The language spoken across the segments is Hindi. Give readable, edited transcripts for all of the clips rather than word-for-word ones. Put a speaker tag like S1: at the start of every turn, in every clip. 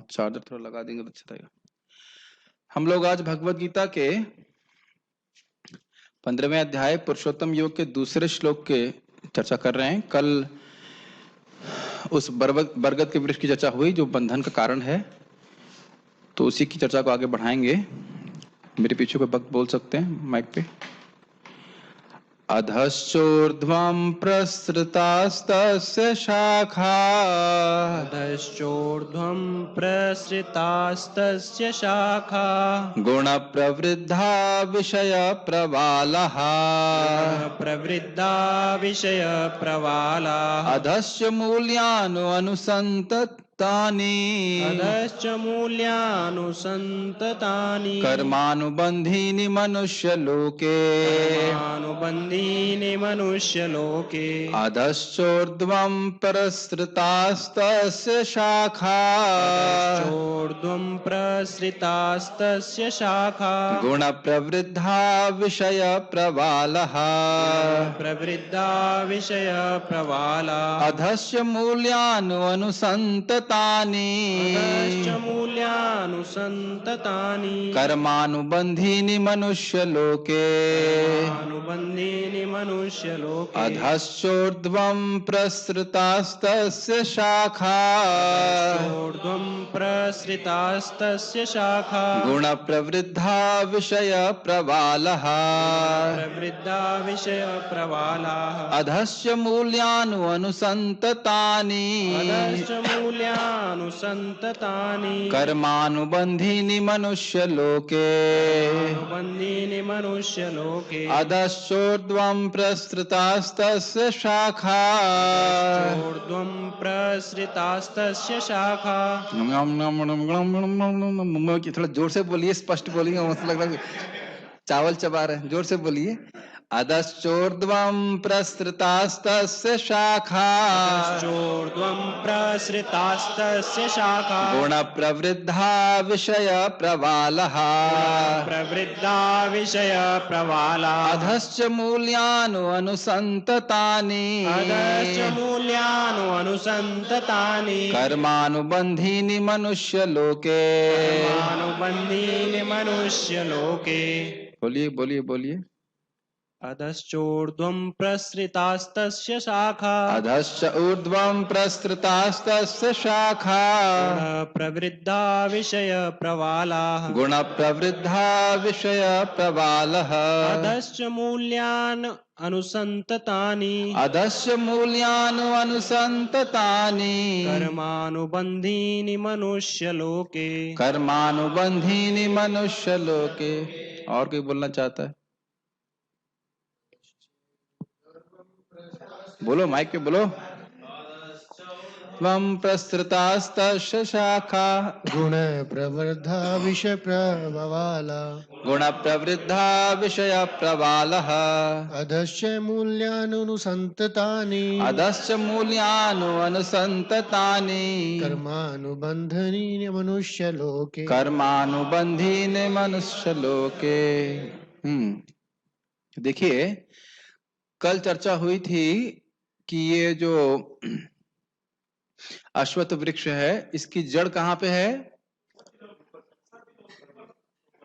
S1: चार्जर थोड़ा लगा देंगे तो अच्छा रहेगा। हम लोग आज भगवत गीता के 15वें अध्याय पुरुषोत्तम योग के दूसरे श्लोक के चर्चा कर रहे हैं। कल उस बरगद के वृक्ष की चर्चा हुई जो बंधन का कारण है, तो उसी की चर्चा को आगे बढ़ाएंगे। मेरे पीछे कोई भक्त बोल सकते हैं माइक पे। अधश्चोर्ध्वं प्रसृतास्तस्य शाखा,
S2: अधश्चोर्ध्वं प्रसृतास्तस्य शाखा,
S1: गुणप्रवृद्धा विषयप्रवालः,
S2: प्रवृद्धा विषयप्रवालाः।
S1: अधश्च मूल्यानुसन्ततानि,
S2: अधश्च मूल्यानुसन्ततानि,
S1: कर्मानुबन्धीनि मनुष्यलोके,
S2: कर्मानुबन्धीनि मनुष्यलोके।
S1: अधश्चोर्ध्वं प्रसृतास्तस्य शाखा,
S2: अधश्चोर्ध्वं प्रसृतास्तस्य शाखा,
S1: गुणप्रवृद्धा विषयप्रवालः,
S2: प्रवृद्धा विषयप्रवालाः।
S1: अधश्च मूल्यानुसन्ततानि,
S2: अधश्च मूल्यानुसन्ततानि,
S1: कर्मानुबन्धीनि मनुष्यलोके,
S2: अनुबन्धीनि मनुष्यलोके।
S1: अधश्चोर्ध्वं प्रसृतास्तस्य शाखा,
S2: अधश्चोर्ध्वं प्रसृतास्तस्य शाखा,
S1: गुणप्रवृद्धा विषयप्रवालः,
S2: प्रवृद्धा विषयप्रवालाः।
S1: अधश्च मूल्यानुसन्ततानि,
S2: अधश्च मूल्यानुसन्ततानि,
S1: कर्मानुबन्धीनि मनुष्यलोके,
S2: अनुबन्धीनि मनुष्यलोके।
S1: अधश्चोर्ध्वं प्रसृतास्तस्य शाखा,
S2: ऊर्ध्वं प्रसृतास्तस्य शाखा।
S1: थोड़ा जोर से बोलिए, स्पष्ट बोलिए, मतलब लग रहा है चावल चबा रहे हैं। जोर से बोलिए। अधश्चोर्ध्वं प्रसृतास्तस्य शाखा,
S2: अधश्चोर्ध्वं प्रसृतास्तस्य शाखा,
S1: गुणप्रवृद्धा विषयप्रवालः,
S2: प्रवृद्धा विषयप्रवालाः।
S1: अधश्च मूल्यानुसन्ततानि,
S2: अधश्च मूल्यानुसन्ततानि,
S1: कर्मानुबन्धीनि मनुष्यलोके।
S2: कर्मानुबन्धीनि मनुष्यलोके।
S1: बोलिए बोलिए बोलिए।
S2: अधश्चोर्ध्वं प्रसृतास्तस्य शाखा,
S1: अधश्च ऊर्ध्वं प्रसृतास्तस्य शाखा,
S2: प्रवृद्धा विषयप्रवालाः।
S1: गुणप्रवृद्धा विषयप्रवालः,
S2: अधश्च मूल्यान् अनुसन्ततानि,
S1: अधश्च मूल्यानुसन्ततानि,
S2: कर्मानुबन्धीनि मनुष्यलोके।
S1: कर्मानुबन्धीनि मनुष्यलोके। और कोई बोलना चाहता है? बोलो, माइक पे बोलो। त्वं प्रसृतास्तस्य शाखा,
S3: गुण प्रवृद्धा विषय प्रवाला,
S1: गुणप्रवृद्धा विषयप्रवालः,
S3: अधश्च मूल्यानुसन्ततानि,
S1: अधश्च मूल्यानुसन्ततानि,
S3: कर्मानुबन्धनी मनुष्यलोके।
S1: कर्मानुबन्धीनि मनुष्यलोके। देखिए, कल चर्चा हुई थी कि ये जो अश्वत्थ वृक्ष है, इसकी जड़ कहाँ पे है?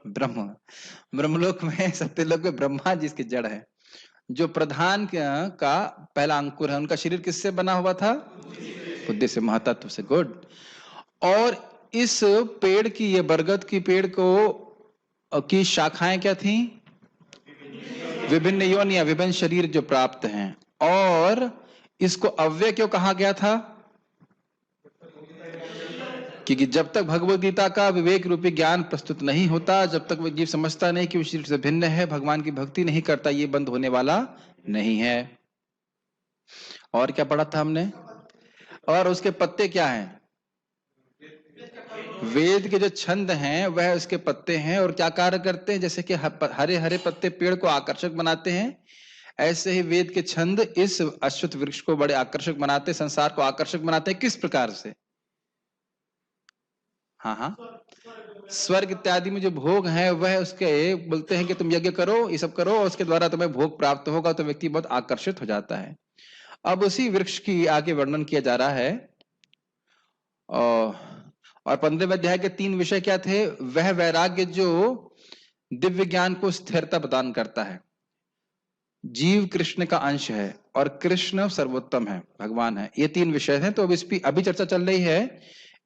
S1: ब्रह्मलोक में, सत्यलोक में ब्रह्मा जी इसकी जड़ है। जो प्रधान का पहला अंकुर है, उनका शरीर किससे बना हुआ था? बुद्धि से, महातत्व से। गुड। और इस पेड़ की, ये बरगद की पेड़ को की शाखाएं क्या थी? विभिन्न योनियां, विभिन्न शरीर जो प्राप्त हैं। और इसको अव्यय क्यों कहा गया था? क्योंकि जब तक भगवद गीता का विवेक रूपी ज्ञान प्रस्तुत नहीं होता, जब तक वो जीव समझता नहीं कि वो शरीर से भिन्न है, भगवान की भक्ति नहीं करता, ये बंद होने वाला नहीं है। और क्या पढ़ा था हमने? और उसके पत्ते क्या हैं? वेद के जो छंद हैं वह उसके पत्ते हैं। और क्या कार्य करते हैं? जैसे कि हरे हरे पत्ते पेड़ को आकर्षक बनाते हैं, ऐसे ही वेद के छंद इस अश्वत्थ वृक्ष को बड़े आकर्षक बनाते, संसार को आकर्षक बनाते हैं। किस प्रकार से? हाँ, स्वर्ग इत्यादि में जो भोग है वह उसके बोलते हैं कि तुम यज्ञ करो, ये सब करो, और उसके द्वारा तुम्हें भोग प्राप्त होगा, तो व्यक्ति बहुत आकर्षित हो जाता है। अब उसी वृक्ष की आगे वर्णन किया जा रहा है। और 15वें अध्याय के 3 विषय क्या थे? वह वैराग्य जो दिव्य ज्ञान को स्थिरता प्रदान करता है। जीव कृष्ण का अंश है और कृष्ण सर्वोत्तम है, भगवान है। ये 3 विषय हैं। तो अब इस पर अभी चर्चा चल रही है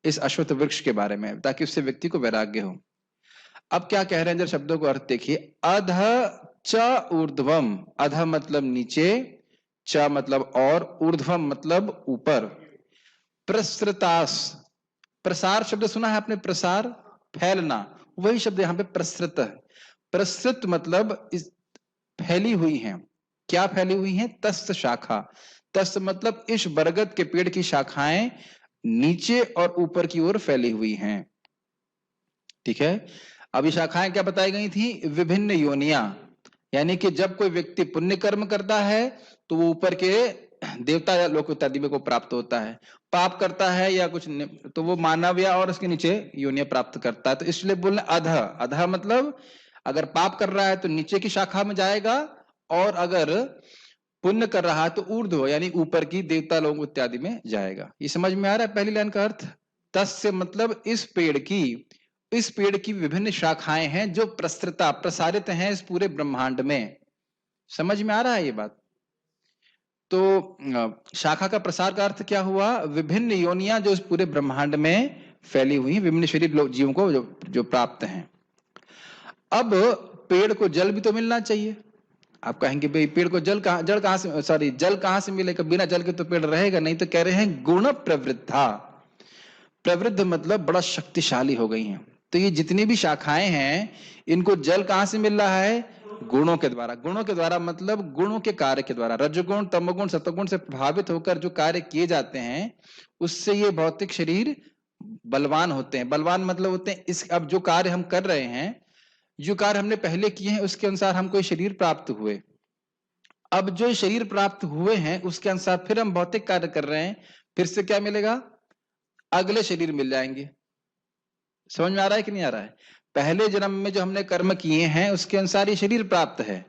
S1: इस अश्वत्थ वृक्ष के बारे में, ताकि उससे व्यक्ति को वैराग्य हो। अब क्या कह रहे हैं, जरा शब्दों को अर्थ देखिए। अध च ऊर्ध्वम, अध मतलब नीचे, च मतलब और, ऊर्ध्वम मतलब ऊपर। प्रसृतास, प्रसार शब्द सुना है आपने? प्रसार, फैलना, वही शब्द यहाँ पे प्रसृत है। प्रसृत मतलब इस फैली हुई हैं। क्या फैली हुई हैं? तस्त शाखा। तस्त मतलब इस बरगद के पेड़ की शाखाएं नीचे और ऊपर की ओर फैली हुई हैं। ठीक है। अब ये शाखाएं क्या बताई गई थी? विभिन्न योनियां, यानी कि जब कोई व्यक्ति पुण्य कर्म करता है तो वो ऊपर के देवता या लोक इत्यादि को प्राप्त होता है। पाप करता है या कुछ तो वो मानव या और उसके नीचे योनियां प्राप्त करता है। तो इसलिए बोलना अध, अध मतलब अगर पाप कर रहा है तो नीचे की शाखा में जाएगा, और अगर पुण्य कर रहा है तो ऊर्ध्व यानी ऊपर की देवता लोग इत्यादि में जाएगा। ये समझ में आ रहा है पहली लाइन का अर्थ? तस्य मतलब इस पेड़ की विभिन्न शाखाएं हैं जो प्रसृता, प्रसारित हैं इस पूरे ब्रह्मांड में। समझ में आ रहा है ये बात? तो शाखा का प्रसार का अर्थ क्या हुआ? विभिन्न योनियां जो इस पूरे ब्रह्मांड में फैली हुई, विभिन्न शरीर जीवों को जो प्राप्त हैं। अब पेड़ को जल भी तो मिलना चाहिए। आप कहेंगे भाई पेड़ को जल कहां से मिलेगा? बिना जल के तो पेड़ रहेगा नहीं। तो कह रहे हैं गुण प्रवृद्धा। प्रवृद्ध मतलब बड़ा शक्तिशाली हो गई हैं। तो ये जितनी भी शाखाएं हैं इनको जल कहां से मिल रहा है? गुणों के द्वारा। गुणों के द्वारा मतलब गुणों के कार्य के द्वारा। रजगुण, तमगुण, सत्वगुण से प्रभावित होकर जो कार्य किए जाते हैं उससे ये भौतिक शरीर बलवान होते हैं। बलवान मतलब होते हैं इस, अब जो कार्य हम कर रहे हैं, जो कार्य हमने पहले किए हैं उसके अनुसार हमको शरीर प्राप्त हुए। अब जो शरीर प्राप्त हुए हैं उसके अनुसार फिर हम भौतिक कार्य कर रहे हैं, फिर से क्या मिलेगा? अगले शरीर मिल जाएंगे। समझ में आ रहा है कि नहीं आ रहा है? पहले जन्म में जो हमने कर्म किए हैं उसके अनुसार ये शरीर प्राप्त है।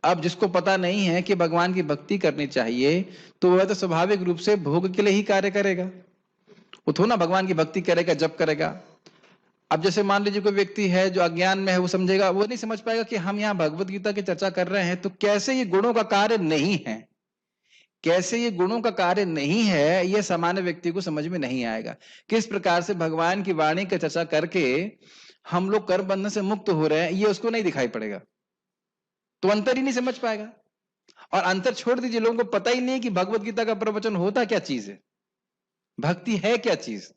S1: अब जिसको पता नहीं है कि भगवान की भक्ति करनी चाहिए तो वह तो स्वाभाविक रूप से भोग के लिए ही कार्य करेगा। वो थोड़ा ना भगवान की भक्ति करेगा, जप करेगा। अब जैसे मान लीजिए कोई व्यक्ति है जो अज्ञान में है, वो समझेगा, वो नहीं समझ पाएगा कि हम यहाँ भगवत गीता की चर्चा कर रहे हैं तो कैसे ये गुणों का कार्य नहीं है, कैसे ये गुणों का कार्य नहीं है, ये सामान्य व्यक्ति को समझ में नहीं आएगा। किस प्रकार से भगवान की वाणी की चर्चा करके हम लोग कर्म बंधन से मुक्त हो रहे हैं, ये उसको नहीं दिखाई पड़ेगा, तो अंतर ही नहीं समझ पाएगा। और अंतर छोड़ दीजिए, लोगों को पता ही नहीं कि भगवत गीता का प्रवचन होता क्या चीज है, भक्ति है क्या चीज।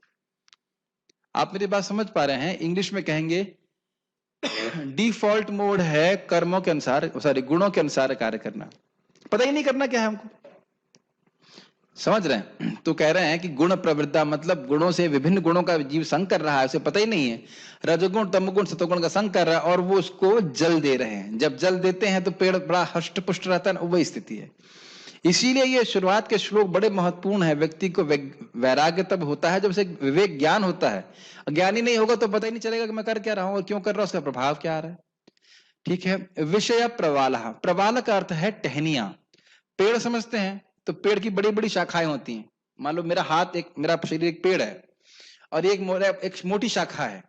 S1: आप मेरी बात समझ पा रहे हैं? इंग्लिश में कहेंगे डिफॉल्ट मोड है कर्मों के अनुसार, गुणों के अनुसार कार्य करना। पता ही नहीं करना क्या है हमको। समझ रहे हैं? तो कह रहे हैं कि गुण प्रवृत्ता मतलब गुणों से, विभिन्न गुणों का जीव संग कर रहा है, उसे पता ही नहीं है। रजोगुण, तमोगुण, सतोगुण का संग कर रहा है और वो उसको जल दे रहे हैं। जब जल देते हैं तो पेड़ बड़ा हष्ट पुष्ट रहता है, वही स्थिति है। इसीलिए ये शुरुआत के श्लोक बड़े महत्वपूर्ण है। व्यक्ति को वैराग्य तब होता है जब उसे विवेक ज्ञान होता है। ज्ञानी नहीं होगा तो पता ही नहीं चलेगा कि मैं कर क्या रहा हूं और क्यों कर रहा हूं, उसका प्रभाव क्या आ रहा है। ठीक है। विषय प्रवाल, प्रवाल का अर्थ है टहनियां। पेड़ समझते हैं तो पेड़ की बड़ी बड़ी शाखाएं होती हैं। मान लो मेरा हाथ, मेरा शरीर एक पेड़ है और एक मोटी शाखा है।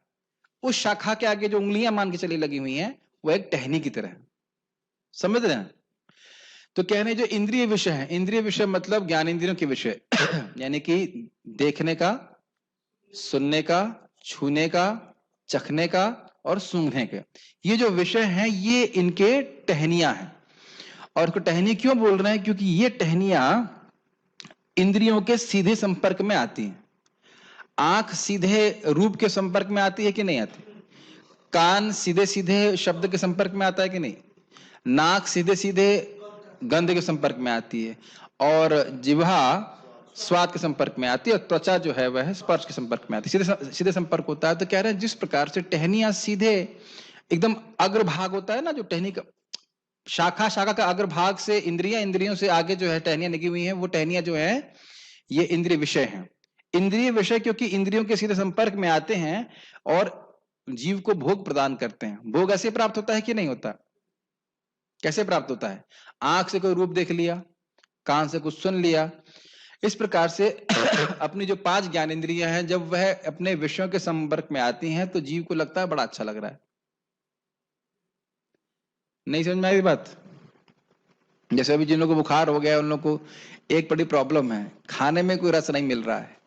S1: उस शाखा के आगे जो उंगलियां मान के चली लगी हुई हैं वो एक टहनी की तरह। समझ रहे हैं? तो कहने जो इंद्रिय विषय है, इंद्रिय विषय मतलब ज्ञान इंद्रियों के विषय यानी कि देखने का, सुनने का, छूने का, चखने का और सूंघने का, ये जो विषय हैं ये इनके टहनियां हैं। और टहनी क्यों बोल रहे हैं? क्योंकि ये टहनियां इंद्रियों के सीधे संपर्क में आती हैं। आंख सीधे रूप के संपर्क में आती है कि नहीं आती? कान सीधे सीधे शब्द के संपर्क में आता है कि नहीं? नाक सीधे सीधे गंध के संपर्क में आती है, और जिह्वा स्वाद के संपर्क में आती है, और त्वचा जो है वह स्पर्श के संपर्क में आती है। सीधे संपर्क होता है। तो कह रहे हैं जिस प्रकार से टहनियां सीधे एकदम अग्रभाग होता है ना, जो टहनी का शाखा का अग्रभाग से इंद्रियों से आगे जो है टहनियां लगी हुई हैं, वो टहनियां जो है ये इंद्रिय विषय हैं। इंद्रिय विषय क्योंकि इंद्रियों के सीधे संपर्क में आते हैं और जीव को भोग प्रदान करते हैं। भोग ऐसे प्राप्त होता है कि नहीं होता? कैसे प्राप्त होता है? आंख से कोई रूप देख लिया, कान से कुछ सुन लिया, इस प्रकार से अपनी जो 5 ज्ञानेंद्रियां हैं, जब वह अपने विषयों के संपर्क में आती हैं तो जीव को लगता है बड़ा अच्छा लग रहा है। नहीं समझ में आई बात? जैसे अभी जिन लोगों को बुखार हो गया, उन लोगों को एक बड़ी प्रॉब्लम है, खाने में कोई रस नहीं मिल रहा है,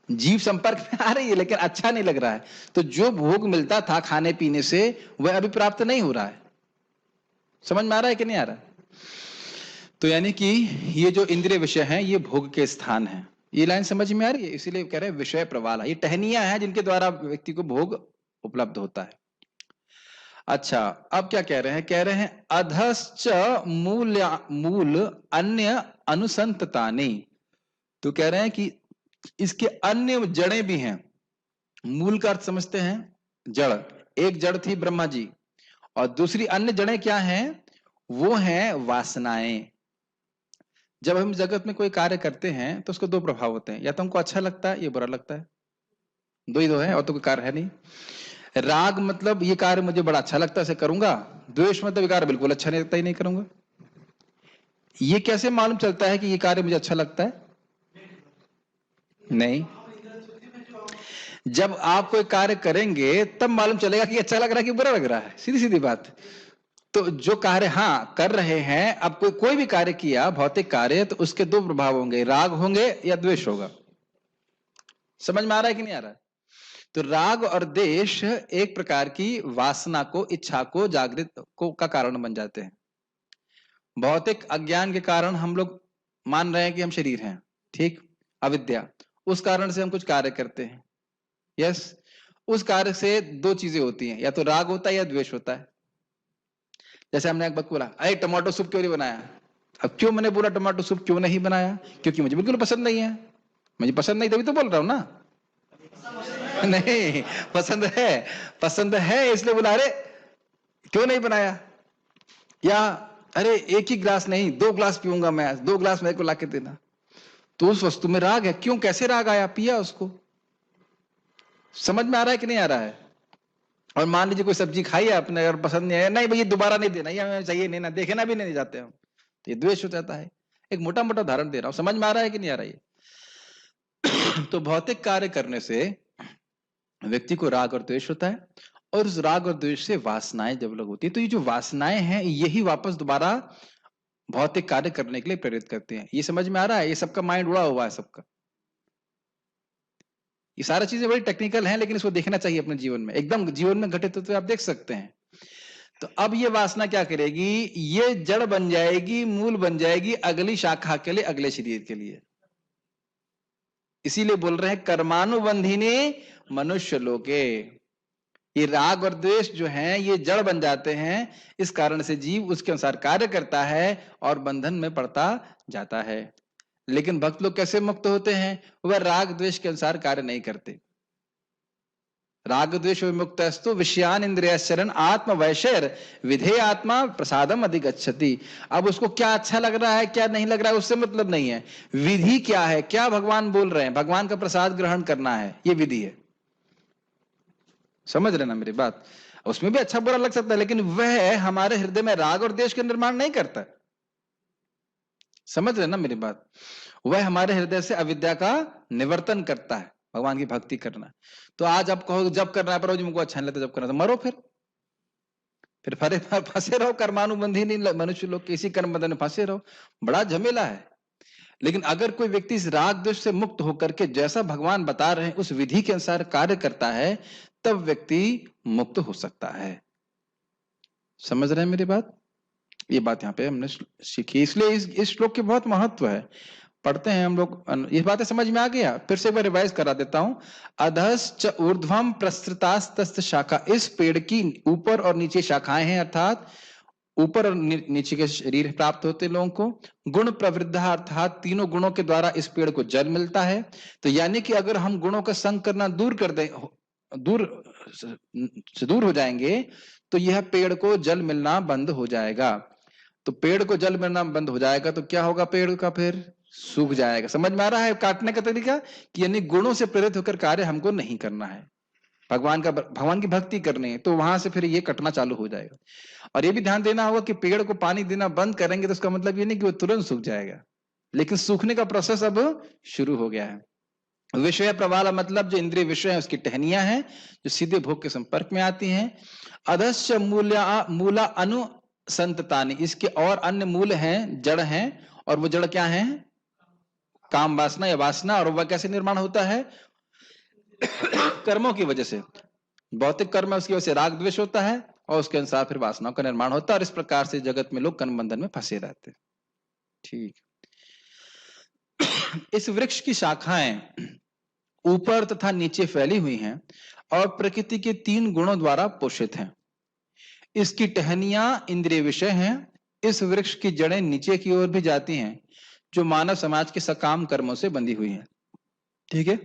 S1: जीव संपर्क में आ रही है लेकिन अच्छा नहीं लग रहा है, तो जो भोग मिलता था खाने पीने से वह अभी प्राप्त नहीं हो रहा है। समझ में आ रहा है कि नहीं आ रहा? तो यानी कि ये जो इंद्रिय विषय हैं ये भोग के स्थान हैं। ये लाइन समझ में आ रही है? इसीलिए कह रहे हैं विषय प्रवाला, ये टहनियां हैं जिनके द्वारा व्यक्ति को भोग उपलब्ध होता है। अच्छा, अब क्या कह रहे हैं? कह रहे हैं अधश्च मूल अन्य अनुसंततानि। तो कह रहे हैं कि इसके अन्य जड़ें भी हैं। मूल का अर्थ समझते हैं जड़। एक जड़ थी ब्रह्मा जी, और दूसरी अन्य जड़ें क्या हैं? वो हैं वासनाएं। जब हम जगत में कोई कार्य करते हैं तो उसको 2 प्रभाव होते हैं, या तो हमको अच्छा लगता है या बुरा लगता है, 2 ही 2 है, और तो कोई कार्य है नहीं। राग मतलब ये कार्य मुझे बड़ा अच्छा लगता है, इसे करूंगा। द्वेष मतलब ये कार्य बिल्कुल अच्छा नहीं लगता, ही नहीं करूंगा। ये कैसे मालूम चलता है कि ये कार्य मुझे अच्छा लगता है? नहीं, जब आप कोई कार्य करेंगे तब मालूम चलेगा कि अच्छा लग रहा है कि बुरा लग रहा है। सीधी सीधी बात। तो जो कार्य कर रहे हैं, अब कोई भी कार्य किया, भौतिक कार्य, तो उसके 2 प्रभाव होंगे, राग होंगे या द्वेष होगा। समझ में आ रहा है कि नहीं आ रहा है? तो राग और द्वेष एक प्रकार की वासना को, इच्छा को जागृत को का कारण बन जाते हैं। भौतिक अज्ञान के कारण हम लोग मान रहे हैं कि हम शरीर हैं, ठीक, अविद्या, उस कारण से हम कुछ कार्य करते हैं। यस, उस कार्य से 2 चीजें होती हैं, या तो राग होता है या द्वेष होता है। जैसे हमने एक बात बोला, अरे टमाटो सूप क्यों नहीं बनाया? अब क्यों मैंने बोला टमाटो सूप क्यों नहीं बनाया? क्योंकि मुझे बिल्कुल पसंद नहीं है। मुझे पसंद नहीं, तभी तो बोल रहा हूं ना। नहीं, पसंद है इसलिए बोला अरे क्यों नहीं बनाया। या अरे एक ही ग्लास नहीं 2 ग्लास पीऊंगा मैं, 2 ग्लास मेरे को लाके देना। तो उस वस्तु में राग है। क्यों, कैसे राग आया? पिया उसको। समझ में आ रहा है कि नहीं आ रहा है? और मान लीजिए कोई सब्जी खाई है आपने, अगर पसंद नहीं आया, नहीं भैया दोबारा नहीं देना, ये हमें चाहिए नहीं ना, देखना भी नहीं जाते हम, तो ये द्वेष हो जाता है। एक मोटा मोटा उदाहरण दे रहा हूं, समझ में आ रहा है कि नहीं आ रहा है? तो भौतिक कार्य करने से व्यक्ति को राग और द्वेष होता है, और उस राग और द्वेष से वासनाएं डेवलप होती है। तो ये जो वासनाएं हैं यही वापस दोबारा भौतिक कार्य करने के लिए प्रेरित करते हैं। ये समझ में आ रहा है? ये सबका माइंड उड़ा हुआ है सबका। ये सारी चीजें बड़ी टेक्निकल हैं, लेकिन इसको देखना चाहिए अपने जीवन में, एकदम जीवन में घटित होते आप देख सकते हैं। तो अब ये वासना क्या करेगी? ये जड़ बन जाएगी, मूल बन जाएगी अगली शाखा के लिए, अगले शरीर के लिए। इसीलिए बोल रहे हैं कर्मानुबंधिनी मनुष्य लोके। ये राग और द्वेष जो हैं ये जड़ बन जाते हैं, इस कारण से जीव उसके अनुसार कार्य करता है और बंधन में पड़ता जाता है। लेकिन भक्त लोग कैसे मुक्त होते हैं? वह राग द्वेष के अनुसार कार्य नहीं करते। राग द्वेष विमुक्तस्तु विषयान इंद्रियश्चरण आत्म वैशेर विधेय आत्मा प्रसादम अधिगच्छति। अब उसको क्या अच्छा लग रहा है क्या नहीं लग रहा है उससे मतलब नहीं है, विधि क्या है, क्या भगवान बोल रहे हैं, भगवान का प्रसाद ग्रहण करना है, ये विधि है। समझ रहे ना मेरी बात? उसमें भी अच्छा बुरा लग सकता है, लेकिन वह हमारे हृदय में राग और द्वेष का निर्माण नहीं करता। समझ रहे ना मेरी बात? वह हमारे हृदय से अविद्या का निवर्तन करता है, भगवान की भक्ति करना। तो आज आप कहो जब करना है, पर मुझको अच्छा नहीं लगता जब करना, तो मरो फिर फंसे रहो, कर्मानुबंधी नहीं, मनुष्य लोग किसी कर्म बंधन में फंसे रहो, बड़ा झमेला है। लेकिन अगर कोई व्यक्ति इस राग द्वेष से मुक्त होकर के जैसा भगवान बता रहे हैं उस विधि के अनुसार कार्य करता है, तब व्यक्ति मुक्त हो सकता है। समझ रहे हैं मेरी बात? ये बात यहाँ पे हमने सीखी, इसलिए इस श्लोक के बहुत महत्व है। पढ़ते हैं हम लोग, ये बातें समझ में आ गया? फिर से एक बार रिवाइज करा देता हूं। अधश्च ऊर्ध्वम प्रसृतास्तस्य शाखा, इस पेड़ की ऊपर और नीचे शाखाएं हैं, अर्थात ऊपर और नीचे के शरीर प्राप्त होते लोगों को। गुण प्रवृद्धा, अर्थात 3 गुणों के द्वारा इस पेड़ को जल मिलता है। तो यानी कि अगर हम गुणों का संग करना दूर कर दें, दूर हो जाएंगे, तो यह पेड़ को जल मिलना बंद हो जाएगा। तो पेड़ को जल मिलना बंद हो जाएगा तो क्या होगा? पेड़ का फिर सूख जाएगा। समझ में आ रहा है काटने का तरीका? कि यानी गुणों से प्रेरित होकर कार्य हमको नहीं करना है, भगवान की भक्ति करनी है, तो वहां से फिर ये कटना चालू हो जाएगा। और ये भी ध्यान देना होगा कि पेड़ को पानी देना बंद करेंगे तो उसका मतलब ये नहीं कि वो तुरंत सूख जाएगा। लेकिन सूखने का प्रोसेस अब शुरू हो गया है। विषय प्रवाल मतलब जो इंद्रिय विषय है उसकी टहनियां हैं जो सीधे भोग के संपर्क में आती हैं। अधश्च मूला अनुसंततानि, इसके और अन्य मूल हैं, जड़ हैं, और वो जड़ क्या हैं? काम वासना या वासना। और वह कैसे निर्माण होता है? कर्मों की वजह से। भौतिक कर्म है, उसकी वजह से राग द्वेष होता है और उसके अनुसार फिर वासनाओं का निर्माण होता है, और इस प्रकार से जगत में लोग कर्म बंधन में फंसे रहते हैं। ठीक। इस वृक्ष की शाखाएं ऊपर तथा नीचे फैली हुई हैं और प्रकृति के 3 गुणों द्वारा पोषित हैं। इसकी टहनियां इंद्रिय विषय हैं। इस वृक्ष की जड़ें नीचे की ओर भी जाती हैं जो मानव समाज के सकाम कर्मों से बंधी हुई हैं। ठीक है,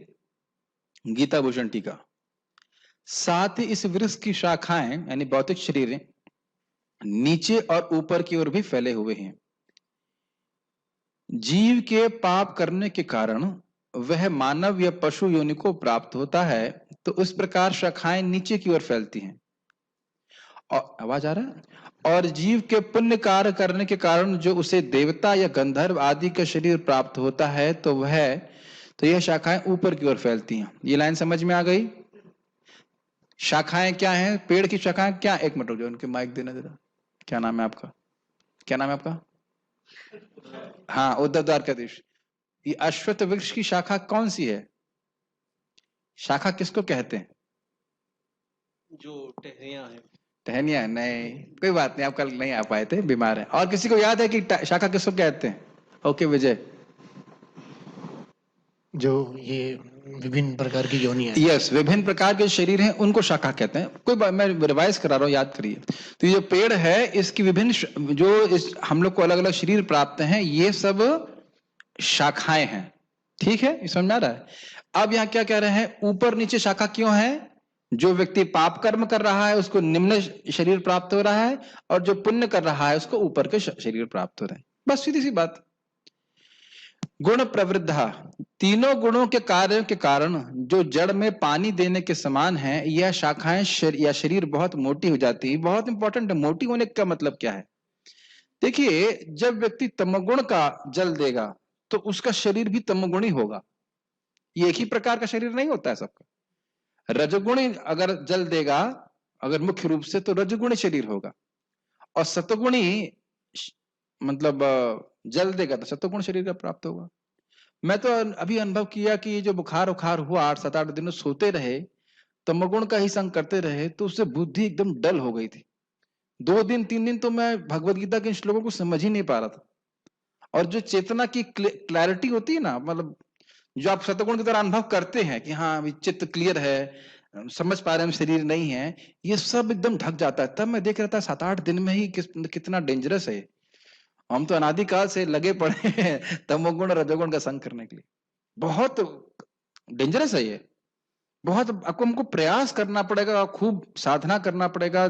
S1: गीता भूषण टीका। साथ ही इस वृक्ष की शाखाएं यानी भौतिक शरीर नीचे और ऊपर की ओर भी फैले हुए हैं। जीव के पाप करने के कारण वह मानव या पशु योनि को प्राप्त होता है, तो उस प्रकार शाखाएं नीचे की ओर फैलती हैं। और आवाज आ रहा है? और जीव के पुण्य कार्य करने के कारण जो उसे देवता या गंधर्व आदि का शरीर प्राप्त होता है, तो यह शाखाएं ऊपर की ओर फैलती हैं। ये लाइन समझ में आ गई? शाखाएं क्या हैं? पेड़ की शाखाएं क्या? एक मिनट रुक जाओ, उनके माइक देना जरा। क्या नाम है आपका? क्या नाम है आपका? हाँ, उद्धव द्वारकाधीश। ये अश्वत्थ वृक्ष की शाखा कौन सी है? शाखा किसको कहते हैं?
S2: जो टहनियां है।
S1: टहनियां? नहीं, कोई बात नहीं, आप कल नहीं आ पाए थे, बीमार है। और किसी को याद है कि शाखा किसको कहते हैं? ओके विजय।
S3: जो ये विभिन्न प्रकार की योनियां हैं।
S1: यस, विभिन्न प्रकार के शरीर हैं उनको शाखा कहते हैं। कोई बात, मैं रिवाइज करा रहा हूं, याद करिए। तो ये जो पेड़ है इसकी विभिन्न जो हम लोग को अलग अलग शरीर प्राप्त हैं, ये सब शाखाएं हैं। ठीक है, समझ में आ रहा है? अब यहाँ क्या कह रहे हैं? ऊपर नीचे शाखा क्यों है? जो व्यक्ति पाप कर्म कर रहा है उसको निम्न शरीर प्राप्त हो रहा है, और जो पुण्य कर रहा है उसको ऊपर के शरीर प्राप्त हो रहे हैं। बस सीधी सी बात। गुण प्रवृद्धा, तीनों गुणों के कार्यों के कारण जो जड़ में पानी देने के समान है, यह शाखाएं या शरीर बहुत मोटी हो जाती है। बहुत इंपॉर्टेंट है, मोटी होने का मतलब क्या है? देखिए, जब व्यक्ति तमोगुण का जल देगा तो उसका शरीर भी तमोगुणी होगा। ये एक ही प्रकार का शरीर नहीं होता है सबका। रजोगुणी अगर जल देगा, अगर मुख्य रूप से, तो रजोगुणी शरीर होगा, और सतोगुणी मतलब जल देगा तो सतोगुण शरीर का प्राप्त होगा। मैं तो अभी अनुभव किया कि जो बुखार उखार हुआ 8-7-8 दिन सोते रहे, तमोगुण का ही संग करते रहे, तो उससे बुद्धि एकदम डल हो गई थी। 2 दिन 3 दिन तो मैं भगवत गीता के श्लोकों को समझ ही नहीं पा रहा था। और जो चेतना की क्लैरिटी होती है ना, मतलब जो आप सतगुण की तरह अनुभव करते हैं कि हाँ अभी चित्त क्लियर है, समझ पा रहे हैं शरीर नहीं है, ये सब एकदम ढक जाता है। तब मैं देख रहा था 7-8 दिन में ही कितना डेंजरस है। हम तो अनादिकाल से लगे पड़े हैं तमोगुण रजोगुण का संग करने के लिए। बहुत डेंजरस है ये। बहुत आपको हमको प्रयास करना पड़ेगा, खूब साधना करना पड़ेगा।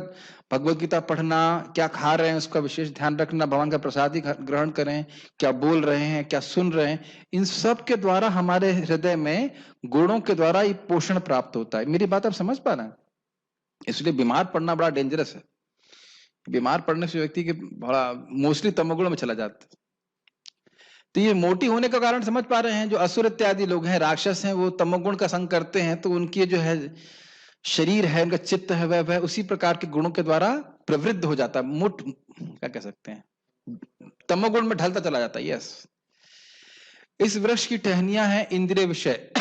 S1: भगवत गीता पढ़ना, क्या खा रहे हैं उसका विशेष ध्यान रखना, भगवान का प्रसाद ही ग्रहण करें, क्या बोल रहे हैं, क्या सुन रहे हैं, इन सब के द्वारा हमारे हृदय में गुणों के द्वारा ये पोषण प्राप्त होता है। मेरी बात आप समझ पा रहे हैं? इसलिए बीमार पड़ना बड़ा डेंजरस है। बीमार पड़ने से व्यक्ति के बड़ा मोस्टली तमोगुण में चला जाता है। तो ये मोटी होने का कारण समझ पा रहे हैं? जो असुर इत्यादि लोग हैं, राक्षस हैं, वो तमोगुण का संग करते हैं, तो उनकी जो है शरीर है, उनका चित्त है, वह उसी प्रकार के गुणों के द्वारा प्रवृद्ध हो जाता है। क्या कह सकते हैं, तमोगुण में ढलता चला जाता है। यस, इस वृक्ष की टहनियां हैं इंद्रिय विषय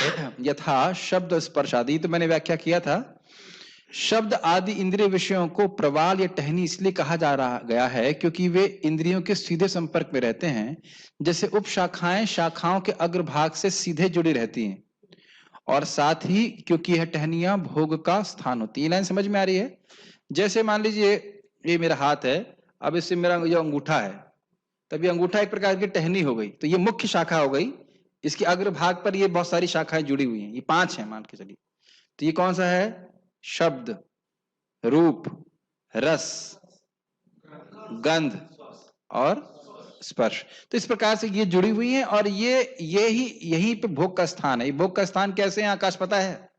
S1: यथा शब्द स्पर्श आदि। तो मैंने व्याख्या किया था, शब्द आदि इंद्रिय विषयों को प्रवाल या टहनी इसलिए कहा गया है क्योंकि वे इंद्रियों के सीधे संपर्क में रहते हैं। जैसे उपशाखाएं शाखाओं के अग्रभाग से सीधे जुड़ी रहती हैं, और साथ ही क्योंकि यह टहनियां भोग का स्थान होती है। ये लाइन समझ में आ रही है? जैसे मान लीजिए ये मेरा हाथ है, अब इससे मेरा ये अंगूठा है, तब ये अंगूठा एक प्रकार की टहनी हो गई, तो ये मुख्य शाखा हो गई। इसके अग्रभाग पर ये बहुत सारी शाखाएं जुड़ी हुई हैं, ये 5 हैं मान के चलिए। तो ये कौन सा है? शब्द, रूप, रस, गंध और स्पर्श। तो इस प्रकार से ये जुड़ी हुई हैं, और यही पे भोग का स्थान है। ये भोग का स्थान कैसे है? आकाश पता है?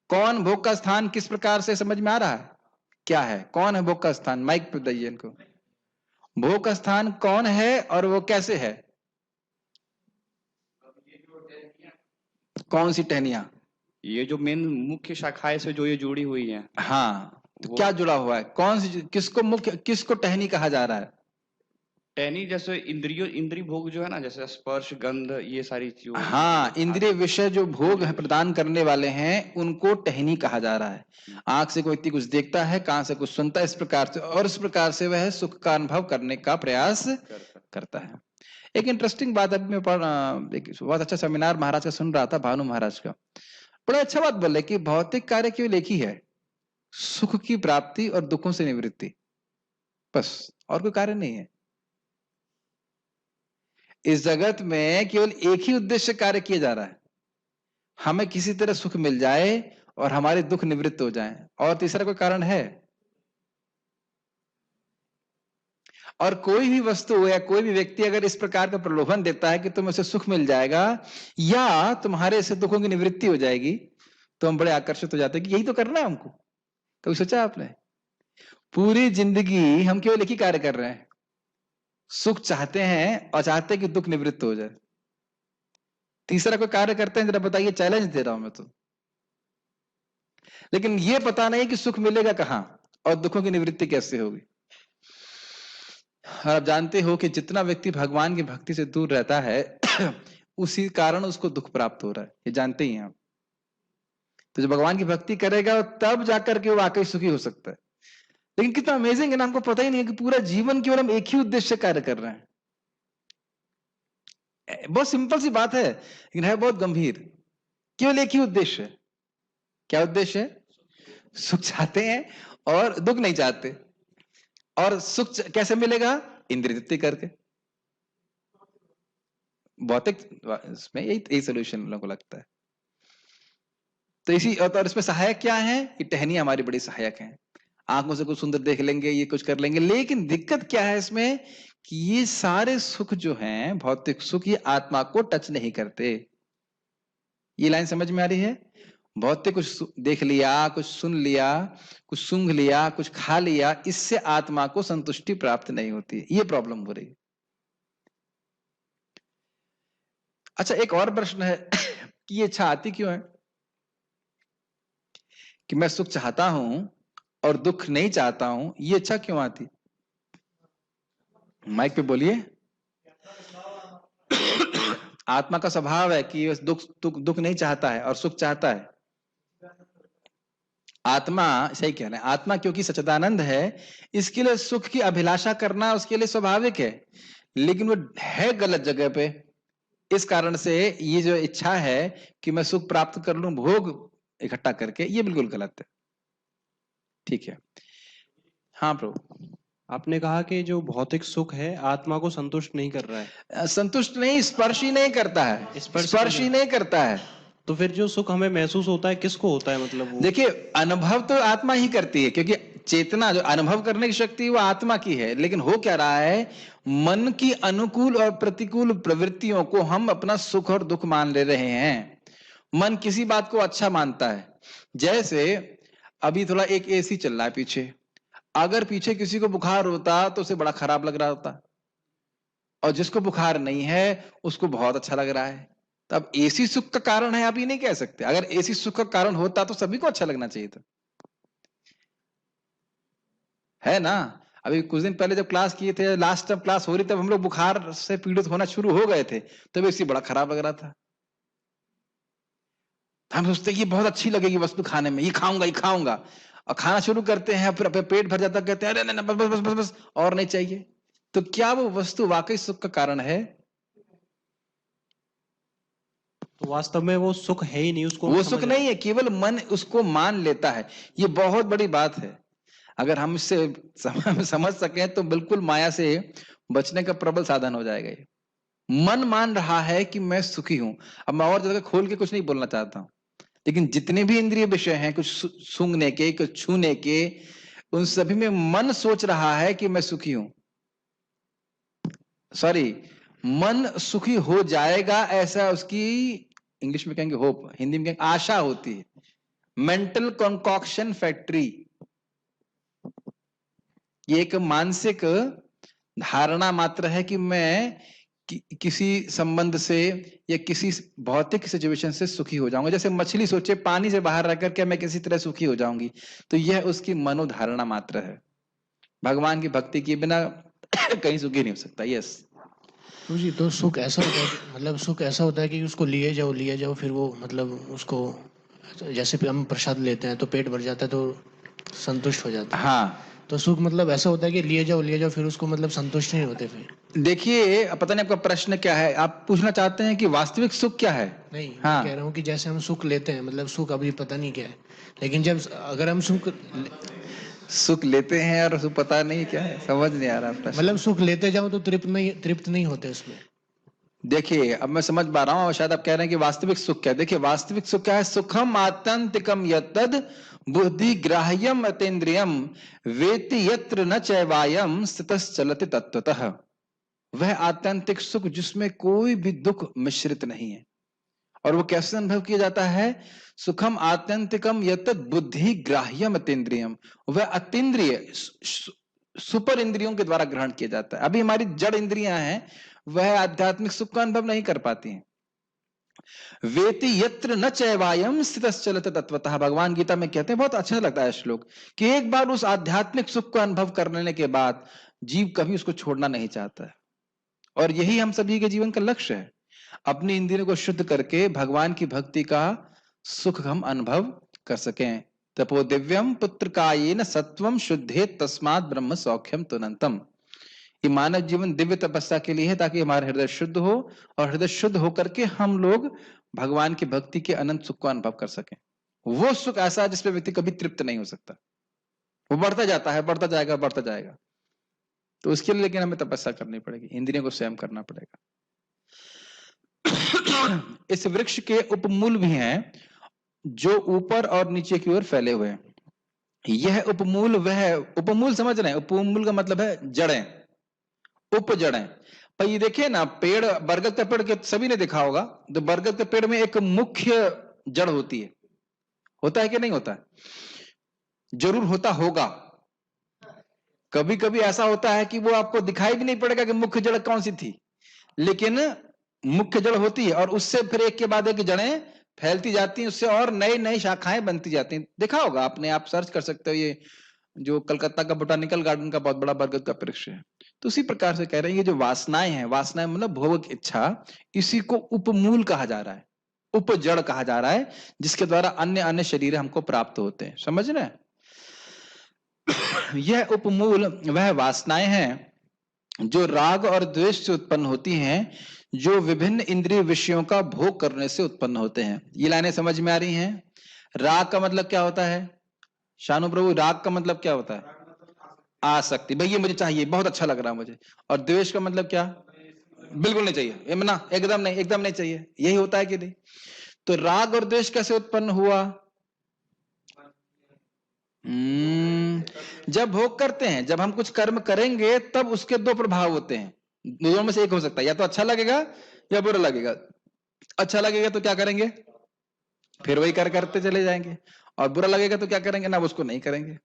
S1: कौन भोग का स्थान किस प्रकार से समझ में आ रहा है? क्या है? कौन है भोग का स्थान? माइक पे दीजिए इनको। भोग का स्थान कौन है और वो कैसे है? कौन सी टहनियां?
S4: ये जो मेन मुख्य शाखाएं से जो ये जुड़ी हुई है।
S1: हाँ, तो क्या जुड़ा हुआ है? कौन सी, किसको मुख्य, किसको टहनी कहा जा रहा है?
S4: टहनी जैसे इंद्रिय भोग जो है ना, जैसे स्पर्श, गंध, ये सारी चीजों।
S1: हाँ, इंद्रिय विषय जो भोग है प्रदान करने वाले हैं, उनको टहनी कहा जा रहा है। आंख से कोई व्यक्ति कुछ देखता है, कान से कुछ सुनता है, इस प्रकार से, और इस प्रकार से वह सुख का अनुभव करने का प्रयास करता है। एक इंटरेस्टिंग बात अभी मैं एक बहुत अच्छा सेमिनार महाराज का सुन रहा था, भानु महाराज का। बड़ा अच्छा बात बोले कि भौतिक कार्य केवल एक ही है, सुख की प्राप्ति और दुखों से निवृत्ति, बस, और कोई कार्य नहीं है। इस जगत में केवल एक ही उद्देश्य कार्य किया जा रहा है, हमें किसी तरह सुख मिल जाए और हमारे दुख निवृत्त हो जाएं, और तीसरा कोई कारण है? और कोई भी वस्तु या कोई भी व्यक्ति अगर इस प्रकार का प्रलोभन देता है कि तुम्हें उससे सुख मिल जाएगा या तुम्हारे से दुखों की निवृत्ति हो जाएगी, तो हम बड़े आकर्षित हो जाते हैं कि यही तो करना है हमको। कभी सोचा आपने? पूरी जिंदगी हम केवल एक ही कार्य कर रहे हैं, सुख चाहते हैं और चाहते हैं कि दुख निवृत्त हो जाए। तीसरा कोई कार्य करते हैं? जरा बताइए, चैलेंज दे रहा हूं मैं तो। लेकिन ये पता नहीं कि सुख मिलेगा कहां और दुखों की निवृत्ति कैसे होगी। और आप जानते हो कि जितना व्यक्ति भगवान की भक्ति से दूर रहता है उसी कारण उसको दुख प्राप्त हो रहा है, ये जानते ही हैं आप। तो जो भगवान की भक्ति करेगा तब जाकर के वो वाकई सुखी हो सकता है। लेकिन कितना अमेजिंग है ना, हमको पता ही नहीं है कि पूरा जीवन केवल हम एक ही उद्देश्य कार्य कर रहे हैं। बहुत सिंपल सी बात है लेकिन है बहुत गंभीर। केवल एक ही उद्देश्य है। क्या उद्देश्य है? सुख चाहते हैं और दुख नहीं चाहते। और सुख कैसे मिलेगा? इंद्रिय तृप्ति करके। भौतिक इसमें यही सोल्यूशन लोगों को लगता है। तो इसी, और इसमें सहायक क्या है कि टहनी हमारी बड़ी सहायक है। आंखों से कुछ सुंदर देख लेंगे, ये कुछ कर लेंगे, लेकिन दिक्कत क्या है इसमें कि ये सारे सुख जो हैं, भौतिक सुख, ये आत्मा को टच नहीं करते। ये लाइन समझ में आ रही है? भौतिक कुछ देख लिया, कुछ सुन लिया, कुछ सूंघ लिया, कुछ खा लिया, इससे आत्मा को संतुष्टि प्राप्त नहीं होती। ये प्रॉब्लम हो रही है। अच्छा, एक और प्रश्न है कि ये इच्छा आती क्यों है कि मैं सुख चाहता हूं और दुख नहीं चाहता हूं? ये इच्छा क्यों आती? माइक पे बोलिए। आत्मा का स्वभाव है कि दुख नहीं चाहता है और सुख चाहता है। आत्मा, सही कह रहे हैं, आत्मा क्योंकि सच्चिदानंद है, इसके लिए सुख की अभिलाषा करना उसके लिए स्वाभाविक है, लेकिन वो है गलत जगह पे। इस कारण से ये जो इच्छा है कि मैं सुख प्राप्त कर लूं भोग इकट्ठा करके, ये बिल्कुल गलत है। ठीक है, हाँ प्रभु।
S2: आपने कहा कि जो भौतिक सुख है आत्मा को संतुष्ट नहीं कर रहा है।
S1: संतुष्ट नहीं, स्पर्श ही नहीं करता है। स्पर्श ही नहीं करता है।
S2: तो फिर जो सुख हमें महसूस होता है किसको होता है? मतलब
S1: देखिए, अनुभव तो आत्मा ही करती है, क्योंकि चेतना, जो अनुभव करने की शक्ति वो आत्मा की है। लेकिन हो क्या रहा है, मन की अनुकूल और प्रतिकूल प्रवृत्तियों को हम अपना सुख और दुख मान ले रहे हैं। मन किसी बात को अच्छा मानता है। जैसे अभी थोड़ा एक एसी चल रहा है पीछे, अगर पीछे किसी को बुखार होता तो उसे बड़ा खराब लग रहा होता, और जिसको बुखार नहीं है उसको बहुत अच्छा लग रहा है। तब एसी सुख का कारण है आप ये नहीं कह सकते। अगर एसी सुख का कारण होता तो सभी को अच्छा लगना चाहिए था, है ना? अभी कुछ दिन पहले जब क्लास किए थे, लास्ट टाइम क्लास हो रही, तब हम लोग बुखार से पीड़ित होना शुरू हो गए थे, तब एसी बड़ा खराब लग रहा था। हम सोचते ये बहुत अच्छी लगेगी वस्तु खाने में, ये खाऊंगा, ये खाऊंगा, और खाना शुरू करते हैं, फिर अपने पेट भर जाता, कहते हैं अरे नहीं, बस बस बस बस और नहीं चाहिए। तो क्या वो वस्तु वाकई सुख का कारण है?
S2: तो वास्तव में वो सुख है ही नहीं, उसको
S1: वो सुख नहीं है, केवल मन उसको मान लेता है। ये बहुत बड़ी बात है। अगर हम इससे समझ सकें तो बिल्कुल माया से बचने का प्रबल साधन हो जाएगा। ये मन मान रहा है कि मैं सुखी हूं। अब मैं और जगह खोल के कुछ नहीं बोलना चाहता हूं, लेकिन जितने भी इंद्रिय विषय हैं, कुछ सूंघने के, कुछ छूने के, उन सभी में मन सोच रहा है कि मैं सुखी हूं। सॉरी, मन सुखी हो जाएगा ऐसा उसकी, इंग्लिश में कहेंगे होप, हिंदी में कहेंगे आशा होती है। मेंटल कॉन्कॉक्शन फैक्ट्री, ये एक मानसिक धारणा मात्र है कि मैं किसी संबंध से या किसी भौतिक सिचुएशन से सुखी हो जाऊंगा। जैसे मछली सोचे पानी से बाहर रहकर के मैं किसी तरह सुखी हो जाऊंगी, तो यह उसकी मनोधारणा मात्र है। भगवान की भक्ति के बिना कहीं सुखी नहीं हो सकता। यस
S3: जी, तो सुख ऐसा होता है मतलब सुख ऐसा होता है कि उसको लिए जाओ फिर वो मतलब उसको जैसे हम प्रसाद लेते हैं तो पेट भर जाता है तो संतुष्ट हो जाता है।
S1: हाँ,
S3: तो सुख मतलब ऐसा होता है कि लिए जाओ फिर उसको मतलब संतुष्ट नहीं होते फिर।
S1: देखिए पता नहीं आपका प्रश्न क्या है, आप पूछना चाहते हैं कि वास्तविक सुख क्या है?
S3: नहीं, मैं
S1: हाँ,
S3: कह रहा हूँ कि जैसे हम सुख लेते हैं मतलब सुख अभी पता नहीं क्या है, लेकिन जब अगर हम
S1: सुख लेते हैं और सुख पता नहीं क्या है, समझ नहीं आ रहा प्रश्न।
S3: मतलब सुख लेते जाओ तो तृप्त नहीं होते उसमें।
S1: देखिए अब मैं समझ पा रहा हूँ, शायद आप कह रहे हैं कि वास्तविक सुख क्या है। देखिए वास्तविक सुख क्या है? सुखम आत्यंतिकम यत्तद बुद्धि ग्राह्यम अतीन्द्रियम वेति यत्र न चैवायम स्थितश्चलति तत्वतः। वह आत्यंतिक सुख जिसमें कोई भी दुख मिश्रित नहीं है। और वो कैसे अनुभव किया जाता है? सुखम आत्यंतिकम यत्तद बुद्धि ग्राह्यम अतीन्द्रियम। वह अतीन्द्रिय सुपर इंद्रियों के द्वारा ग्रहण किया जाता है। अभी हमारी जड़ इंद्रियां हैं, वह आध्यात्मिक सुख का अनुभव नहीं कर पाती हैं। वेति यत्र न चैवायम स्थितश्चलति तत्वतः। भगवान गीता में कहते हैं, बहुत अच्छा लगता है श्लोक, कि एक बार उस आध्यात्मिक सुख का अनुभव कर लेने के बाद जीव कभी उसको छोड़ना नहीं चाहता है। और यही हम सभी के जीवन का लक्ष्य है, अपनी इंद्रियों को शुद्ध करके भगवान की भक्ति का सुख हम अनुभव कर सकें। तपो दिव्यम पुत्र कायेन सत्वम शुद्धे तस्मात् ब्रह्म सौख्यम तुनंतम। ये मानव जीवन दिव्य तपस्या के लिए है, ताकि हमारा हृदय शुद्ध हो, और हृदय शुद्ध होकर के हम लोग भगवान की भक्ति के अनंत सुख को अनुभव कर सकें। वो सुख ऐसा है जिसमें व्यक्ति कभी तृप्त नहीं हो सकता, वो बढ़ता जाता है, बढ़ता जाएगा, बढ़ता जाएगा। तो उसके लिए लेकिन हमें तपस्या करनी पड़ेगी, इंद्रियों को स्वयं करना पड़ेगा। इस वृक्ष के उपमूल भी हैं जो ऊपर और नीचे की ओर फैले हुए हैं। यह उपमूल, वह उपमूल समझ रहे हैं? उपमूल का मतलब है जड़ें, उपजड़ें। पर ये देखिए ना, पेड़, बरगद का पेड़ के सभी ने देखा होगा, तो बरगद के पेड़ में एक मुख्य जड़ होती है, होता है कि नहीं होता है? जरूर होता होगा। कभी कभी ऐसा होता है कि वो आपको दिखाई भी नहीं पड़ेगा कि मुख्य जड़ कौन सी थी, लेकिन मुख्य जड़ होती है, और उससे फिर एक के बाद एक जड़ें फैलती जाती हैं, उससे और नई नई शाखाएं बनती जाती हैं। देखा होगा आपने, आप सर्च कर सकते हो, ये जो कलकत्ता का बोटानिकल गार्डन का बहुत बड़ा बरगद का वृक्ष है। तो उसी प्रकार से कह रहे हैं, ये जो वासनाएं हैं, वासनाएं मतलब भोग इच्छा, इसी को उपमूल कहा जा रहा है, उपजड़ कहा जा रहा है, जिसके द्वारा अन्य अन्य शरीर हमको प्राप्त होते हैं। समझ रहे हैं? यह उपमूल वह वासनाएं हैं जो राग और द्वेष से उत्पन्न होती हैं, जो विभिन्न इंद्रिय विषयों का भोग करने से उत्पन्न होते हैं। ये लाइनें समझ में आ रही हैं? राग का मतलब क्या होता है शानु प्रभु? राग का मतलब क्या होता है? आसक्ति। भाई ये मुझे चाहिए, बहुत अच्छा लग रहा है मुझे। और द्वेष का मतलब क्या? बिल्कुल नहीं चाहिए, इमना, एकदम नहीं, एकदम नहीं चाहिए। यही होता है कि नहीं? तो राग और द्वेष कैसे उत्पन्न हुआ? जब भोग करते हैं, जब हम कुछ कर्म करेंगे, तब उसके दो प्रभाव होते हैं। दोनों में से एक हो सकता है, या तो अच्छा लगेगा या बुरा लगेगा। अच्छा लगेगा तो क्या करेंगे? फिर वही कर करते चले जाएंगे। और बुरा लगेगा तो क्या करेंगे? ना, उसको नहीं करेंगे।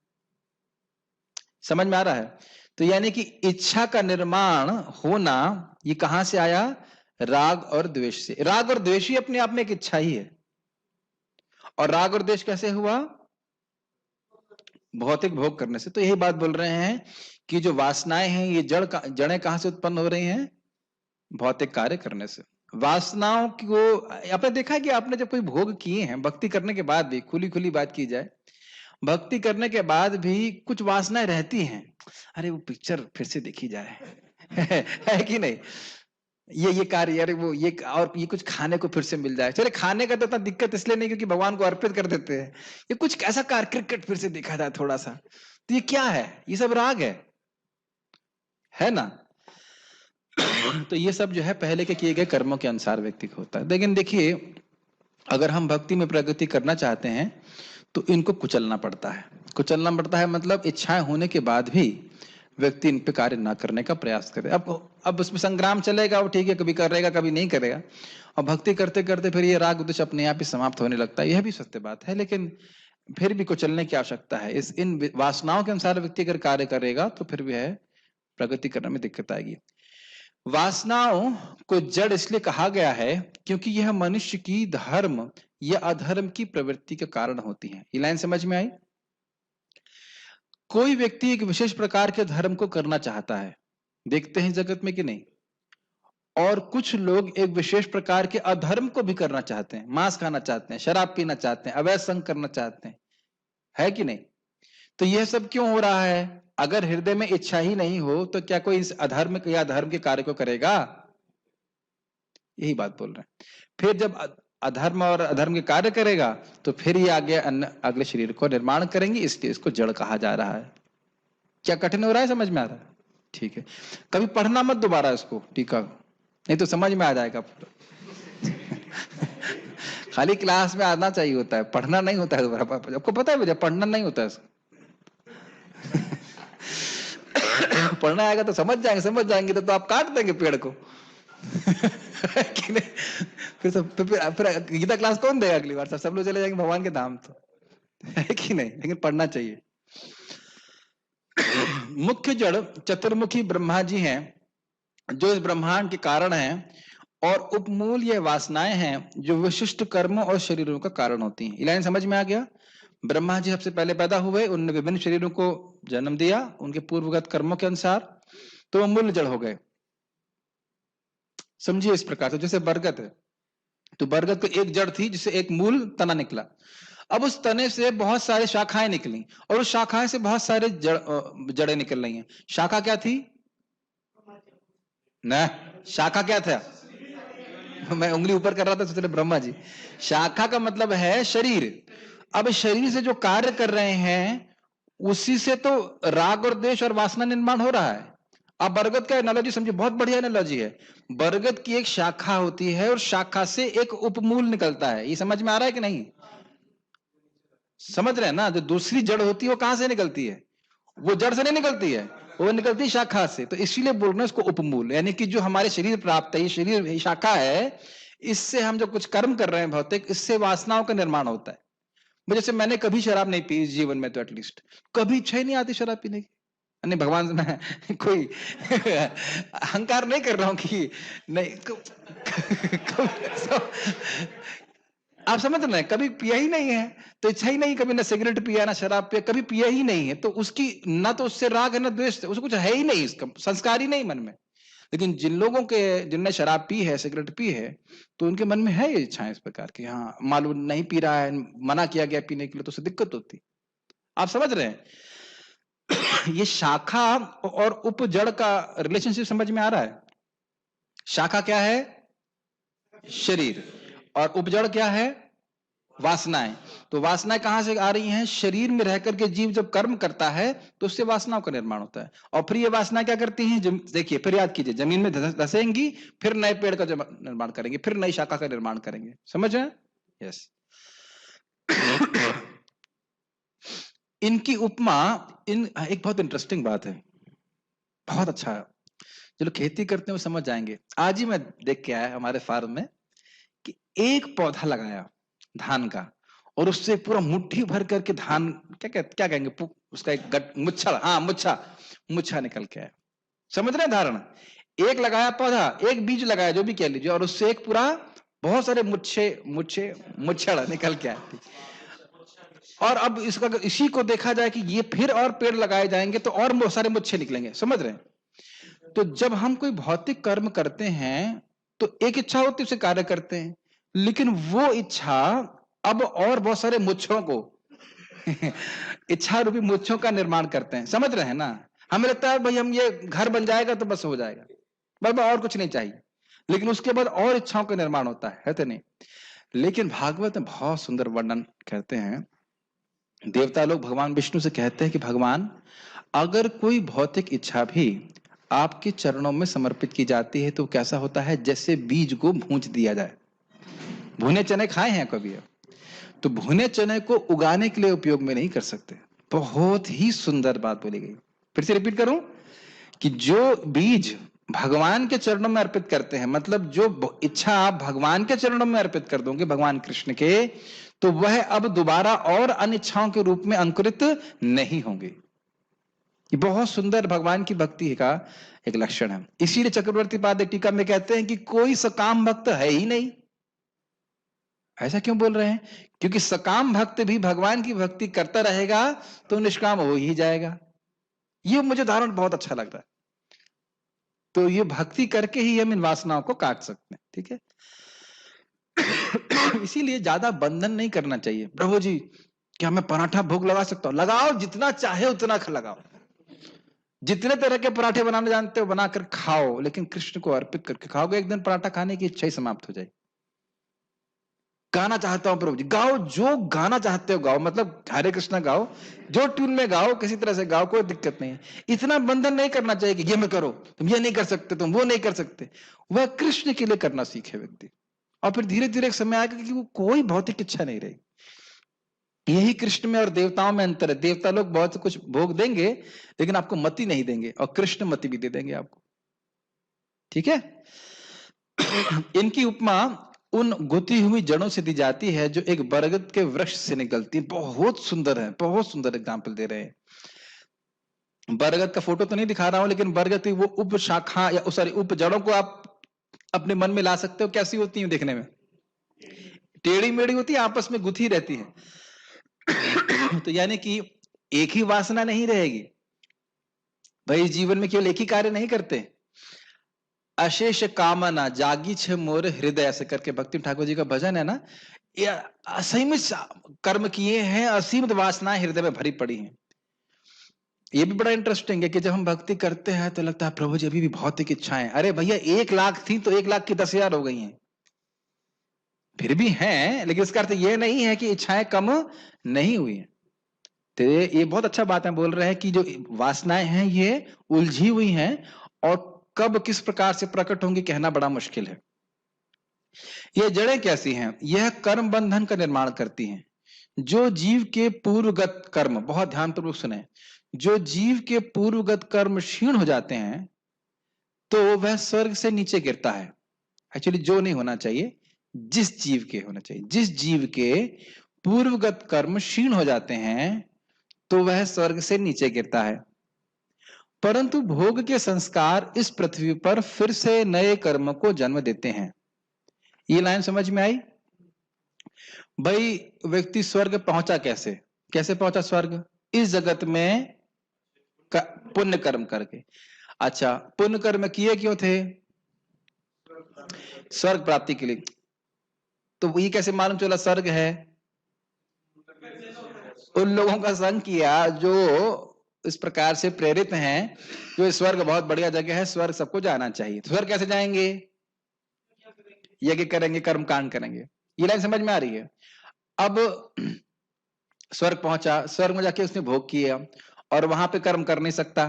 S1: समझ में आ रहा है? तो यानी कि इच्छा का निर्माण होना, ये कहां से आया? राग और द्वेष से। राग और द्वेष ही अपने आप में एक इच्छा ही है। और राग और द्वेष कैसे हुआ? भौतिक भोग करने से। तो यही बात बोल रहे हैं कि जो वासनाएं हैं, ये जड़ें कहां से उत्पन्न हो रही हैं? भौतिक कार्य करने से। वासनाओं को आपने देखा है कि आपने जब कोई भोग किए हैं, भक्ति करने के बाद भी, खुली खुली बात की जाए, भक्ति करने के बाद भी कुछ वासनाएं रहती हैं। अरे वो पिक्चर फिर से देखी जाए है कि नहीं? ये कार्य, अरे वो ये, और ये कुछ खाने को फिर से मिल जाए। चले खाने का तो इतना दिक्कत इसलिए नहीं, क्योंकि भगवान को अर्पित कर देते हैं। ये कुछ ऐसा कार्य, क्रिकेट फिर से देखा जाए थोड़ा सा, तो ये क्या है? ये सब राग है ना? तो ये सब जो है पहले के किए गए कर्मों के अनुसार व्यक्ति को होता है। लेकिन देखिए, अगर हम भक्ति में प्रगति करना चाहते हैं तो इनको कुचलना पड़ता है। कुचलना पड़ता है मतलब इच्छाएं होने के बाद भी व्यक्ति इन पे कार्य ना करने का प्रयास करे। अब उसमें संग्राम चलेगा, वो ठीक है, कभी करेगा कभी नहीं करेगा। और भक्ति करते करते फिर ये राग द्वेष अपने आप ही समाप्त होने लगता है। यह भी सत्य बात है, लेकिन फिर भी कुचलने की आवश्यकता है। इन वासनाओं के अनुसार व्यक्ति अगर कार्य करेगा तो फिर भी है प्रगति करने में दिक्कत आएगी। वासनाओं को जड़ इसलिए कहा गया है क्योंकि यह मनुष्य की धर्म या अधर्म की प्रवृत्ति के कारण होती है। ये लाइन समझ में आई? कोई व्यक्ति एक विशेष प्रकार के धर्म को करना चाहता है, देखते हैं जगत में कि नहीं, और कुछ लोग एक विशेष प्रकार के अधर्म को भी करना चाहते हैं, मांस खाना चाहते हैं, शराब पीना चाहते हैं, अवैध संग करना चाहते हैं, है कि नहीं? तो यह सब क्यों हो रहा है? अगर हृदय में इच्छा ही नहीं हो तो क्या कोई इस अधर्म या धर्म के कार्य को करेगा? यही बात बोल रहे हैं। फिर जब अधर्म और अधर्म के कार्य करेगा तो फिर ये आगे अगले शरीर को निर्माण करेंगे, इसलिए इसको जड़ कहा जा रहा है। क्या कठिन हो रहा है? समझ में आ रहा है? ठीक है, कभी पढ़ना मत दोबारा इसको, टीका, नहीं तो समझ में आ जाएगा खाली क्लास में आना चाहिए होता है, पढ़ना नहीं होता है दोबारा। आपको पता है मुझे पढ़ना नहीं होता है पढ़ना आएगा तो समझ जाएंगे तो आप काट देंगे पेड़ को कि नहीं? फिर गीता क्लास कौन देगा अगली बार? सब लोग चले जाएंगे भगवान के धाम, तो है कि नहीं? लेकिन पढ़ना चाहिए। मुख्य जड़ चतुर्मुखी ब्रह्मा जी हैं, जो इस ब्रह्मांड के कारण हैं, और उपमूल ये वासनाएं हैं जो विशिष्ट कर्मों और शरीरों का कारण होती हैं। लाइन समझ में आ गया? ब्रह्मा जी सबसे पहले पैदा हुए, उन्होंने विभिन्न शरीरों को जन्म दिया उनके पूर्वगत कर्मों के अनुसार, तो वो मूल जड़ हो गए। समझिए इस प्रकार से, जैसे बरगद है, तो बरगद को एक जड़ थी जिससे एक मूल तना निकला। अब उस तने से बहुत सारे शाखाएं निकली और उस शाखाएं से बहुत सारे जड़ें निकल रही हैं। शाखा क्या थी? न शाखा क्या था? मैं उंगली ऊपर कर रहा था तो चले ब्रह्मा जी। शाखा का मतलब है शरीर। अब शरीर से जो कार्य कर रहे हैं उसी से तो राग और द्वेष और वासना निर्माण हो रहा है। अब बरगद का एनालॉजी समझिए, बहुत बढ़िया एनालॉजी है। बरगद की एक शाखा होती है और शाखा से एक उपमूल निकलता है। ये समझ में आ रहा है कि नहीं? समझ रहे हैं ना? जो दूसरी जड़ होती है वो कहां से निकलती है? वो जड़ से नहीं निकलती है, वो निकलती है शाखा से। तो इसीलिए बोल रहे हैं इसको उपमूल, यानी कि जो हमारे शरीर प्राप्त है, ये शरीर शाखा है, इससे हम जो कुछ कर्म कर रहे हैं भौतिक, इससे वासनाओं का निर्माण होता है। जैसे मैंने कभी शराब नहीं पी जीवन में, तो एटलीस्ट कभी इच्छा ही नहीं आती शराब पीने की। नहीं, भगवान मैं कोई अहंकार नहीं कर रहा हूं कि नहीं आप समझ रहे हैं, कभी पिया ही नहीं है तो इच्छा ही नहीं, कभी ना सिगरेट पिया ना शराब पिया, कभी पिया ही नहीं है, तो उसकी ना तो उससे राग है ना द्वेष, उसको कुछ है ही नहीं, इसका संस्कार ही नहीं मन में। लेकिन जिन लोगों के जिनने शराब पी है, सिगरेट पी है, तो उनके मन में है ये इच्छाएं इस प्रकार की। हाँ, मालूम नहीं पी रहा है, मना किया गया पीने के लिए, तो उससे दिक्कत होती। आप समझ रहे हैं? ये शाखा और उपजड़ का रिलेशनशिप समझ में आ रहा है? शाखा क्या है? शरीर, और उपजड़ क्या है? वासनाएं। तो वासनाएं कहां से आ रही हैं? शरीर में रह करके जीव जब कर्म करता है तो उससे वासनाओं का निर्माण होता है। और फिर ये वासनाएं क्या करती हैं? देखिए, फिर याद कीजिए, जमीन में धसेंगी, फिर नए पेड़ का निर्माण करेंगे, फिर नई शाखा का निर्माण करेंगे। समझ रहे हैं? यस। इनकी उपमा, एक बहुत इंटरेस्टिंग बात है, बहुत अच्छा है। जो लोग खेती करते हैं वो समझ जाएंगे। आज ही मैं देख के आया हमारे फार्म में कि एक पौधा लगाया धान का, और उससे पूरा मुट्ठी भर करके धान, क्या कहेंगे, उसका एक मुच्छा, हाँ मुच्छा निकल के आया। समझ रहे हैं धारण? एक लगाया पौधा, एक बीज लगाया, जो भी कह लीजिए, और उससे एक पूरा बहुत सारे मुच्छड़ निकल के आए। और अब इसका इसी को देखा जाए कि ये फिर और पेड़ लगाए जाएंगे तो और बहुत सारे मुच्छे निकलेंगे। समझ रहे हैं? तो जब हम कोई भौतिक कर्म करते हैं तो एक इच्छा होती है, उसे कार्य करते हैं, लेकिन वो इच्छा अब और बहुत सारे मुच्छों को इच्छा रूपी मुच्छों का निर्माण करते हैं। समझ रहे हैं ना? हमें लगता है भाई हम ये घर बन जाएगा तो बस हो जाएगा, बस और कुछ नहीं चाहिए, लेकिन उसके बाद और इच्छाओं का निर्माण होता है तो नहीं। लेकिन भागवत में बहुत सुंदर वर्णन कहते हैं। देवता लोग भगवान विष्णु से कहते हैं कि भगवान, अगर कोई भौतिक इच्छा भी आपके चरणों में समर्पित की जाती है तो कैसा होता है? जैसे बीज को भूंज दिया जाए। भुने चने खाए हैं कभी? तो भुने चने को उगाने के लिए उपयोग में नहीं कर सकते। बहुत ही सुंदर बात बोली गई। फिर से रिपीट करूं कि जो बीज भगवान के चरणों में अर्पित करते हैं, मतलब जो इच्छा आप भगवान के चरणों में अर्पित कर दोगे, भगवान कृष्ण के, तो वह अब दोबारा और अनिच्छाओं के रूप में अंकुरित नहीं होंगे। ये बहुत सुंदर भगवान की भक्ति का एक लक्षण है। इसीलिए चक्रवर्ती पाद टीका में कहते हैं कि कोई सकाम भक्त है ही नहीं। ऐसा क्यों बोल रहे हैं? क्योंकि सकाम भक्त भी भगवान की भक्ति करता रहेगा तो निष्काम हो ही जाएगा। ये मुझे उदाहरण बहुत अच्छा लगता है। तो ये भक्ति करके ही हम इन वासनाओं को काट सकते हैं। ठीक है। इसीलिए ज्यादा बंधन नहीं करना चाहिए। प्रभु जी क्या मैं पराठा भोग लगा सकता हूं? लगाओ, जितना चाहे उतना लगाओ, जितने तरह के पराठे बनाने जानते हो बनाकर खाओ, लेकिन कृष्ण को अर्पित करके खाओगे, एक दिन पराठा खाने की इच्छा ही समाप्त हो जाएगी। गाना चाहता हूं प्रभु जी, गाओ, जो गाना चाहते हो गाओ, मतलब हरे कृष्णा गाओ, जो ट्यून में गाओ, किसी तरह से गाओ, कोई दिक्कत नहीं है। इतना बंधन नहीं करना चाहिए कि ये मैं करो, तुम ये नहीं कर सकते, तुम वो नहीं कर सकते। वह कृष्ण के लिए करना सीखे व्यक्ति, और फिर धीरे धीरे एक समय आएगा कि वो कोई भौतिक इच्छा नहीं रहेगी। यही कृष्ण में और देवताओं में अंतर है। देवता लोग बहुत कुछ भोग देंगे लेकिन आपको मति नहीं देंगे, और कृष्ण मति भी दे देंगे आपको। ठीक है। इनकी उपमा उन गुथी हुई जड़ों से दी जाती है जो एक बरगद के वृक्ष से निकलती है। बहुत सुंदर है, बहुत सुंदर एग्जाम्पल दे रहे हैं। बरगद का फोटो तो नहीं दिखा रहा हूं, लेकिन बरगद की वो उप शाखा या सॉरी उप जड़ों को आप अपने मन में ला सकते हो। कैसी होती है देखने में? टेढ़ी मेढ़ी होती है, आपस में गुथी रहती है। तो यानी कि एक ही वासना नहीं रहेगी भाई। जीवन में केवल एक ही कार्य नहीं करते। अशेष कामना जागी छे मोर हृदय, ऐसे करके भक्ति ठाकुर जी का भजन है ना। ये असीमित कर्म किए हैं, असीमित वासनाएं हृदय में भरी पड़ी हैं। ये भी बड़ा इंटरेस्टिंग है कि जब हम भक्ति करते हैं तो लगता है प्रभु जी अभी भी भौतिक इच्छाएं, अरे भैया 1 लाख थी तो 1 लाख की 10,000 हो गई हैं। फिर भी हैं, लेकिन इसका अर्थ ये नहीं है कि इच्छाएं कम नहीं हुई हैं। तो ये बहुत अच्छा बात है, बोल रहे हैं कि जो वासनाएं हैं ये उलझी हुई हैं, और कब किस प्रकार से प्रकट होंगी कहना बड़ा मुश्किल है। ये जड़ें कैसी हैं? यह कर्म बंधन का निर्माण करती हैं। जो जीव के पूर्वगत कर्म, बहुत ध्यानपूर्वक सुने, जो जीव के पूर्वगत कर्म क्षीण हो जाते हैं तो वह स्वर्ग से नीचे गिरता है। एक्चुअली जो नहीं होना चाहिए, जिस जीव के होना चाहिए। जिस जीव के पूर्वगत कर्म क्षीण हो जाते हैं तो वह स्वर्ग से नीचे गिरता है, परंतु भोग के संस्कार इस पृथ्वी पर फिर से नए कर्म को जन्म देते हैं। ये लाइन समझ में आई? भाई व्यक्ति स्वर्ग पहुंचा कैसे? कैसे पहुंचा स्वर्ग? इस जगत में पुण्य कर्म करके। अच्छा, पुण्य कर्म किए क्यों थे? स्वर्ग प्राप्ति के लिए। तो ये कैसे मालूम चला स्वर्ग है? उन लोगों का संग किया जो इस प्रकार से प्रेरित हैं, जो स्वर्ग बहुत बढ़िया जगह है, स्वर्ग सबको जाना चाहिए। तो स्वर्ग कैसे जाएंगे? यज्ञ करेंगे, कर्म कांड करेंगे। ये लाइन समझ में आ रही है? अब स्वर्ग पहुंचा, स्वर्ग में जाके उसने भोग किया, और वहां पे कर्म कर नहीं सकता,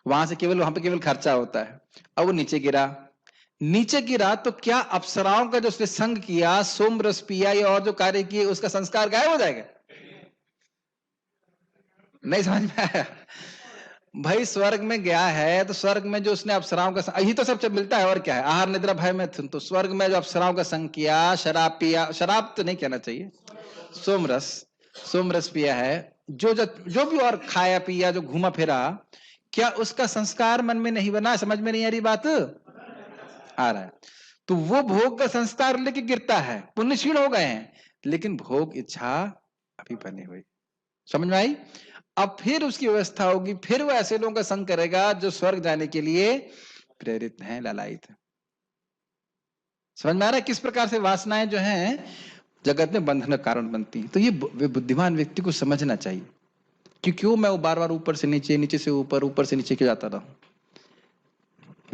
S1: वहां पे केवल खर्चा होता है। अब वो नीचे गिरा। नीचे गिरा तो क्या अप्सराओं का जो उसने संग किया, सोम रस पिया या और जो कार्य किए, उसका संस्कार गायब हो जाएगा? नहीं समझ में आया? भाई स्वर्ग में गया है तो स्वर्ग में जो उसने अप्सराओं का यही तो सब मिलता है, और क्या है? आहार निद्रा भय में तो स्वर्ग में जो अप्सराओं का संग किया, शराब पिया, शराब तो नहीं कहना चाहिए, सोम रस पिया है, जो भी और खाया पिया, जो घूमा फिरा, क्या उसका संस्कार मन में नहीं बना? समझ में नहीं आ रही बात? आ रहा है। तो वो भोग का संस्कार लेके गिरता है, पुण्य क्षीण हो गए हैं, लेकिन भोग इच्छा अभी बनी हुई। समझ में आई? अब फिर उसकी व्यवस्था होगी, फिर वो ऐसे लोगों का संग करेगा जो स्वर्ग जाने के लिए प्रेरित हैं, लालायित हैं। समझ में आ रहा है किस प्रकार से वासनाएं जो हैं जगत में बंधन का कारण बनती हैं? तो ये बुद्धिमान व्यक्ति को समझना चाहिए कि क्यों मैं बार बार ऊपर से नीचे, नीचे से ऊपर, ऊपर से नीचे क्यों जाता रहूं।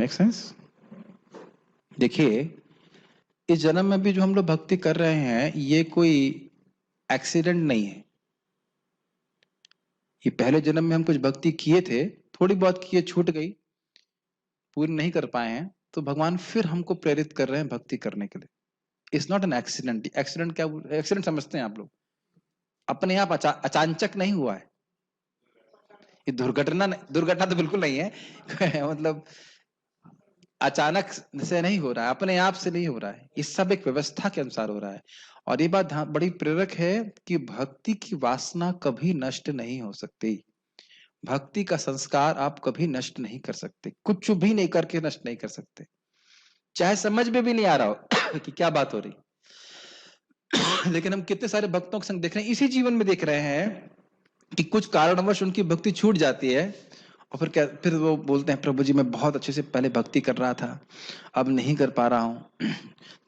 S1: Make sense? देखिए, इस जन्म में भी जो हम लोग भक्ति कर रहे हैं, ये कोई एक्सीडेंट नहीं है। ये पहले जन्म में हम कुछ भक्ति किए थे, थोड़ी बहुत किए, छूट गई, पूरी नहीं कर पाए हैं, तो भगवान फिर हमको प्रेरित कर रहे हैं भक्ति करने के लिए। It's not an accident. Accident क्या? एक्सीडेंट समझते हैं आप लोग, अपने आप अचानक नहीं हुआ है। ये दुर्घटना तो बिल्कुल नहीं है। मतलब अचानक से नहीं हो रहा है, अपने आप से नहीं हो रहा है, ये सब एक व्यवस्था के अनुसार हो रहा है। और ये बात बड़ी प्रेरक है कि भक्ति की वासना कभी नष्ट नहीं हो सकती। भक्ति का संस्कार आप कभी नष्ट नहीं कर सकते, कुछ भी नहीं करके नष्ट नहीं कर सकते, चाहे समझ में भी नहीं आ रहा हो कि क्या बात हो रही। लेकिन हम कितने सारे भक्तों के संग देख रहे हैं, इसी जीवन में देख रहे हैं कि कुछ कारणवश उनकी भक्ति छूट जाती है और फिर वो बोलते हैं प्रभु जी मैं बहुत अच्छे से पहले भक्ति कर रहा था, अब नहीं कर पा रहा हूं।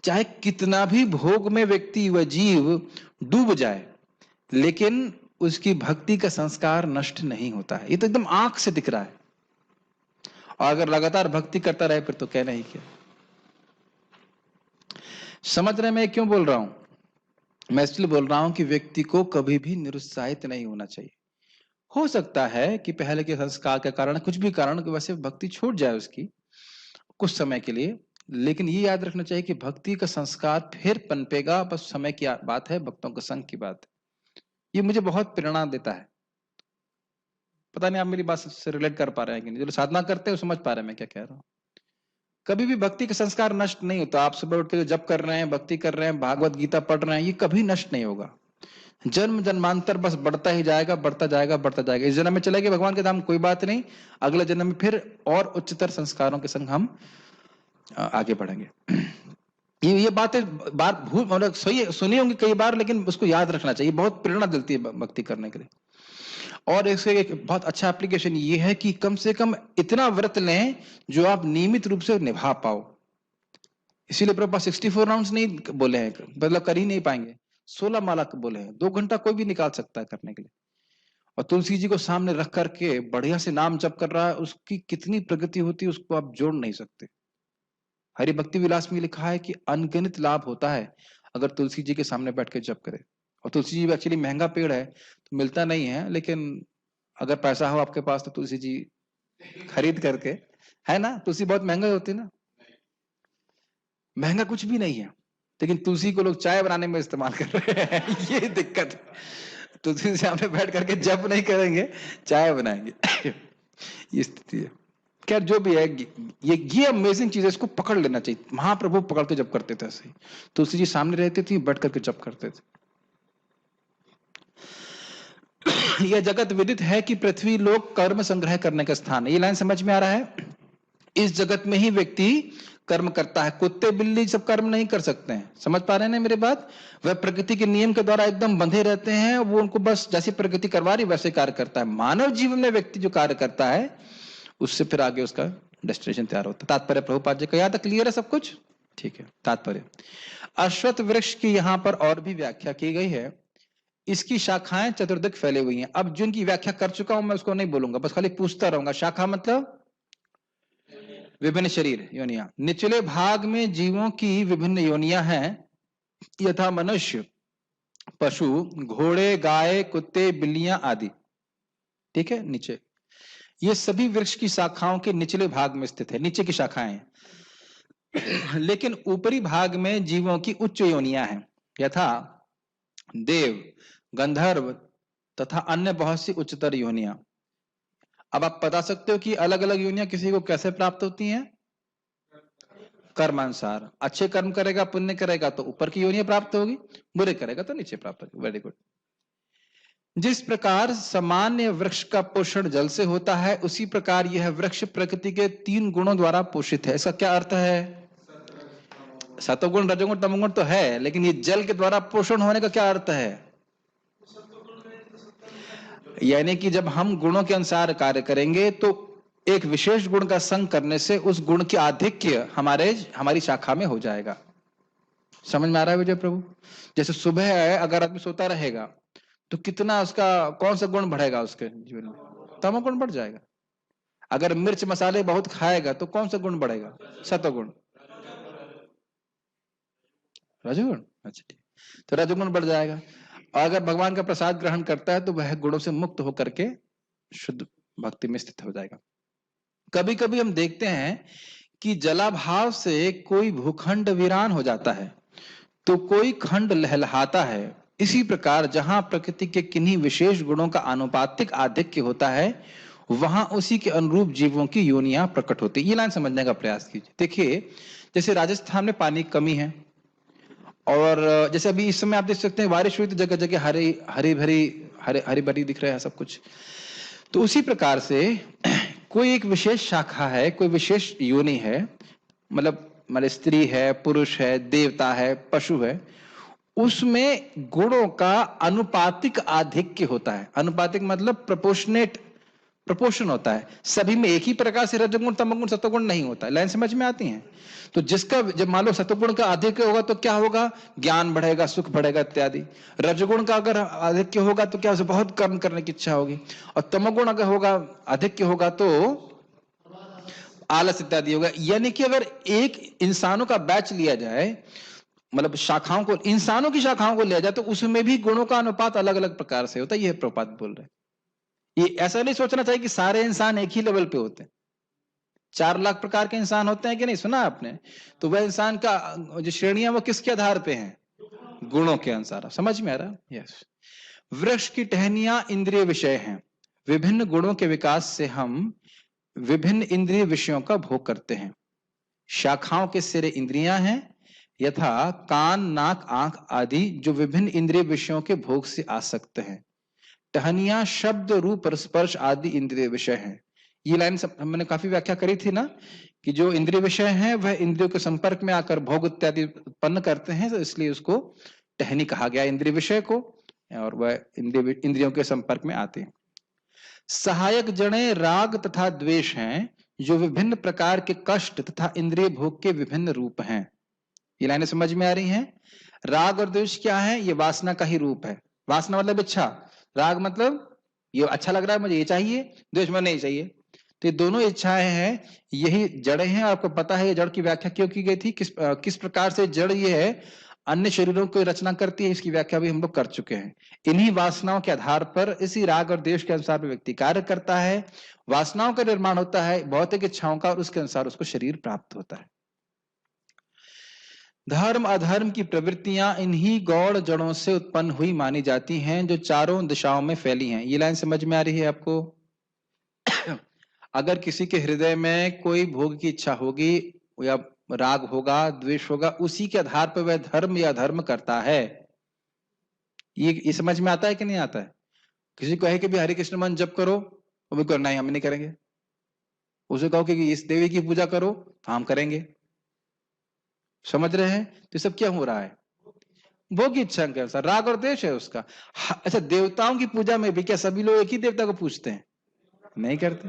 S1: चाहे कितना भी भोग में व्यक्ति व जीव डूब जाए, लेकिन उसकी भक्ति का संस्कार नष्ट नहीं होता है, ये तो एकदम आंख से दिख रहा है। और अगर लगातार भक्ति करता रहे फिर तो कहना ही क्या। समझ रहे मैं क्यों बोल रहा हूं? मैं इसलिए बोल रहा हूं कि व्यक्ति को कभी भी निरुत्साहित नहीं होना चाहिए। हो सकता है कि पहले के संस्कार के कारण, कुछ भी कारण की वजह से भक्ति छूट जाए उसकी कुछ समय के लिए, लेकिन ये याद रखना चाहिए कि भक्ति का संस्कार फिर पनपेगा, बस समय की बात है, भक्तों के संग की बात है। ये मुझे बहुत प्रेरणा देता है। पता नहीं आप मेरी बात से रिलेट कर पा रहे हैं कि नहीं, जो साधना करते हैं वो समझ पा रहे हैं मैं क्या कह रहा हूं। कभी भी भक्ति का संस्कार नष्ट नहीं होता। आप सुबह उठ के जप कर रहे हैं, भक्ति कर रहे हैं, भागवत गीता पढ़ रहे हैं, ये कभी नष्ट नहीं होगा। जन्म जन्मांतर बस बढ़ता ही जाएगा, बढ़ता जाएगा, बढ़ता जाएगा। इस जन्म में चले गए भगवान के धाम, कोई बात नहीं, अगले जन्म में फिर और उच्चतर संस्कारों के संग हम आगे बढ़ेंगे। ये बातें बार भूल मतलब सही सुनी होंगी कई बार, लेकिन उसको याद रखना चाहिए, बहुत प्रेरणा देती है भक्ति करने के लिए। और इससे एक बहुत अच्छा एप्लीकेशन ये है कि कम से कम इतना व्रत लें जो आप नियमित रूप से निभा पाओ। इसीलिए प्रभुपाद 64 राउंड्स नहीं बोले हैं, मतलब कर ही नहीं पाएंगे, 16 माला बोले हैं। 2 घंटा कोई भी निकाल सकता है करने के लिए। और तुलसी जी को सामने रख करके बढ़िया से नाम जप कर रहा है, उसकी कितनी प्रगति होती है उसको आप जोड़ नहीं सकते। हरि भक्ति विलास में लिखा है कि अनगिनत लाभ होता है अगर तुलसी जी के सामने बैठ के जप करे। और तुलसी जी एक्चुअली महंगा पेड़ है तो मिलता नहीं है, लेकिन अगर पैसा हो आपके पास तो तुलसी जी खरीद करके, है ना, तुलसी बहुत महंगा होती है ना। महंगा कुछ भी नहीं है, लेकिन तुलसी को लोग चाय बनाने में इस्तेमाल कर रहे हैं। ये दिक्कत है। तुलसी के सामने बैठ करके जप नहीं करेंगे, चाय बनाएंगे। ये स्थिति है। खैर जो भी है, ये अमेजिंग चीज है, इसको पकड़ लेना चाहिए। महाप्रभु पकड़ के जप करते थे ऐसे ही, तुलसी जी सामने रहती थी, बैठ करके जप करते थे। यह जगत विदित है कि पृथ्वी लोक कर्म संग्रह करने का स्थान है। ये लाइन समझ में आ रहा है? इस जगत में ही व्यक्ति कर्म करता है। कुत्ते बिल्ली सब कर्म नहीं कर सकते हैं। समझ पा रहे हैं ना मेरी बात? वह प्रकृति के नियम के द्वारा एकदम बंधे रहते हैं, वो उनको बस जैसे प्रकृति करवा रही वैसे कार्य करता है। मानव जीवन में व्यक्ति जो कार्य करता है उससे फिर आगे उसका डेस्टिनेशन तैयार होता है। तात्पर्य प्रभुपाद जी का याद क्लियर है सब कुछ? ठीक है। तात्पर्य अश्वत्थ वृक्ष की यहां पर और भी व्याख्या की गई है। इसकी शाखाएं चतुर्दिक फैली हुई हैं। अब जिनकी व्याख्या कर चुका हूं मैं उसको नहीं बोलूंगा, बस खाली पूछता रहूंगा। शाखा मतलब विभिन्न शरीर, योनियां। निचले भाग में जीवों की विभिन्न योनियां हैं, यथा मनुष्य, पशु, घोड़े, गाय, कुत्ते, बिल्लियां आदि। ठीक है, नीचे ये सभी वृक्ष की शाखाओं के निचले भाग में स्थित है, नीचे की शाखाएं। लेकिन ऊपरी भाग में जीवों की उच्च योनियां हैं, यथा देव, गंधर्व तथा अन्य बहुत सी उच्चतर योनियां। अब आप बता सकते हो कि अलग अलग योनियां किसी को कैसे प्राप्त होती हैं? कर्मानुसार। अच्छे कर्म करेगा, पुण्य करेगा तो ऊपर की योनियां प्राप्त होगी, बुरे करेगा तो नीचे प्राप्त होगी। Very good. जिस प्रकार सामान्य वृक्ष का पोषण जल से होता है, उसी प्रकार यह वृक्ष प्रकृति के 3 गुणों द्वारा पोषित है। इसका क्या अर्थ है? सतोगुण, रजोगुण, तमोगुण तो है, लेकिन ये जल के द्वारा पोषण होने का क्या अर्थ है? यानी कि जब हम गुणों के अनुसार कार्य करेंगे तो एक विशेष गुण का संग करने से उस गुण की आधिक्य हमारी शाखा में हो जाएगा। समझ में आ रहा है विजय प्रभु? जैसे सुबह है, अगर आदमी सोता रहेगा तो कितना उसका कौन सा गुण बढ़ेगा उसके जीवन में? तमोगुण बढ़ जाएगा। अगर मिर्च मसाले बहुत खाएगा तो कौन सा गुण बढ़ेगा? सतोगुण, रजोगुण। अच्छा ठीक, तो रजोगुण बढ़ जाएगा। और अगर भगवान का प्रसाद ग्रहण करता है तो वह गुणों से मुक्त होकर के शुद्ध भक्ति में स्थित हो जाएगा। कभी कभी हम देखते हैं कि जलाभाव से कोई भूखंड वीरान हो जाता है तो कोई खंड लहलहाता है। इसी प्रकार जहां प्रकृति के किन्हीं विशेष गुणों का आनुपातिक आधिक्य होता है, वहां उसी के अनुरूप जीवों की योनियां प्रकट होती है। ये लाइन समझने का प्रयास कीजिए। देखिए, जैसे राजस्थान में पानी की कमी है, और जैसे अभी इस समय आप देख सकते हैं बारिश हुई तो जगह जगह हरी भरी दिख रहा है सब कुछ। तो उसी प्रकार से कोई एक विशेष शाखा है, कोई विशेष योनि है, मतलब स्त्री है, पुरुष है, देवता है, पशु है, उसमें गुणों का अनुपातिक आधिक्य होता है। अनुपातिक मतलब प्रपोर्शन होता है। सभी में एक ही प्रकार से रजोगुण, तमोगुण, सत्वगुण नहीं होता है। लाइन समझ में आती है? तो जिसका जब मान लो सत्वगुण का आधिक्य होगा तो क्या होगा? ज्ञान बढ़ेगा, सुख बढ़ेगा इत्यादि। रजोगुण का अगर आधिक्य होगा तो क्या, उसे बहुत कर्म करने की इच्छा होगी। और तमोगुण अगर होगा, आधिक्य होगा तो आलस इत्यादि होगा। यानी कि अगर एक इंसानों का बैच लिया जाए, मतलब शाखाओं को, इंसानों की शाखाओं को लिया जाए, तो उसमें भी गुणों का अनुपात अलग अलग प्रकार से होता है। यह प्रपात बोल रहे हैं। ये ऐसा नहीं सोचना चाहिए कि सारे इंसान एक ही लेवल पे होते हैं। 4 लाख प्रकार के इंसान होते हैं कि नहीं, सुना आपने? तो वह इंसान का जो श्रेणियां वो किसके आधार पे हैं? गुणों के अनुसार। समझ में आ रहा? यस। वृक्ष की टहनियां इंद्रिय विषय हैं। विभिन्न गुणों के विकास से हम विभिन्न इंद्रिय विषयों का भोग करते हैं। शाखाओं के सिरे इंद्रियां हैं, यथा कान, नाक, आंख आदि, जो विभिन्न इंद्रिय विषयों के भोग से आसक्त हैं। टहनियां शब्द, रूप, स्पर्श आदि इंद्रिय विषय हैं। ये लाइन मैंने काफी व्याख्या करी थी ना, कि जो इंद्रिय विषय हैं वह इंद्रियों के संपर्क में आकर भोग इत्यादि उत्पन्न करते हैं, तो इसलिए उसको टहनी कहा गया इंद्रिय विषय को, और वह इंद्रियों के संपर्क में आते हैं। सहायक जड़ें राग तथा द्वेष हैं, जो विभिन्न प्रकार के कष्ट तथा इंद्रिय भोग के विभिन्न रूप हैं। ये लाइनें समझ में आ रही हैं? राग और द्वेष क्या है? ये वासना का ही रूप है। वासना मतलब इच्छा, राग मतलब ये अच्छा लग रहा है मुझे, ये चाहिए, द्वेष में नहीं चाहिए। तो ये दोनों इच्छाएं हैं, यही जड़ें हैं। आपको पता है ये जड़ की व्याख्या क्यों की गई थी, किस प्रकार से जड़ ये है अन्य शरीरों की रचना करती है, इसकी व्याख्या भी हम लोग कर चुके हैं। इन्हीं वासनाओं के आधार पर, इसी राग और द्वेष के अनुसार व्यक्ति कार्य करता है। वासनाओं का निर्माण होता है भौतिक इच्छाओं का, और उसके अनुसार उसको शरीर प्राप्त होता है। धर्म अधर्म की प्रवृत्तियां इन्हीं गौड़ जड़ों से उत्पन्न हुई मानी जाती हैं, जो चारों दिशाओं में फैली हैं। ये लाइन समझ में आ रही है आपको? अगर किसी के हृदय में कोई भोग की इच्छा होगी, या राग होगा, द्वेष होगा, उसी के आधार पर वह धर्म या अधर्म करता है। ये समझ में आता है कि नहीं आता है? किसी को कहे कि भी हरे कृष्ण मंत्र जप करो, वो भी नहीं, हम नहीं करेंगे। उसे कहो कि इस देवी की पूजा करो, हम करेंगे। समझ रहे हैं? तो सब क्या हो रहा है? भोग की इच्छा के अनुसार राग और द्वेष है उसका। अच्छा, देवताओं की पूजा में भी क्या सभी लोग एक ही देवता को पूजते हैं? नहीं करते।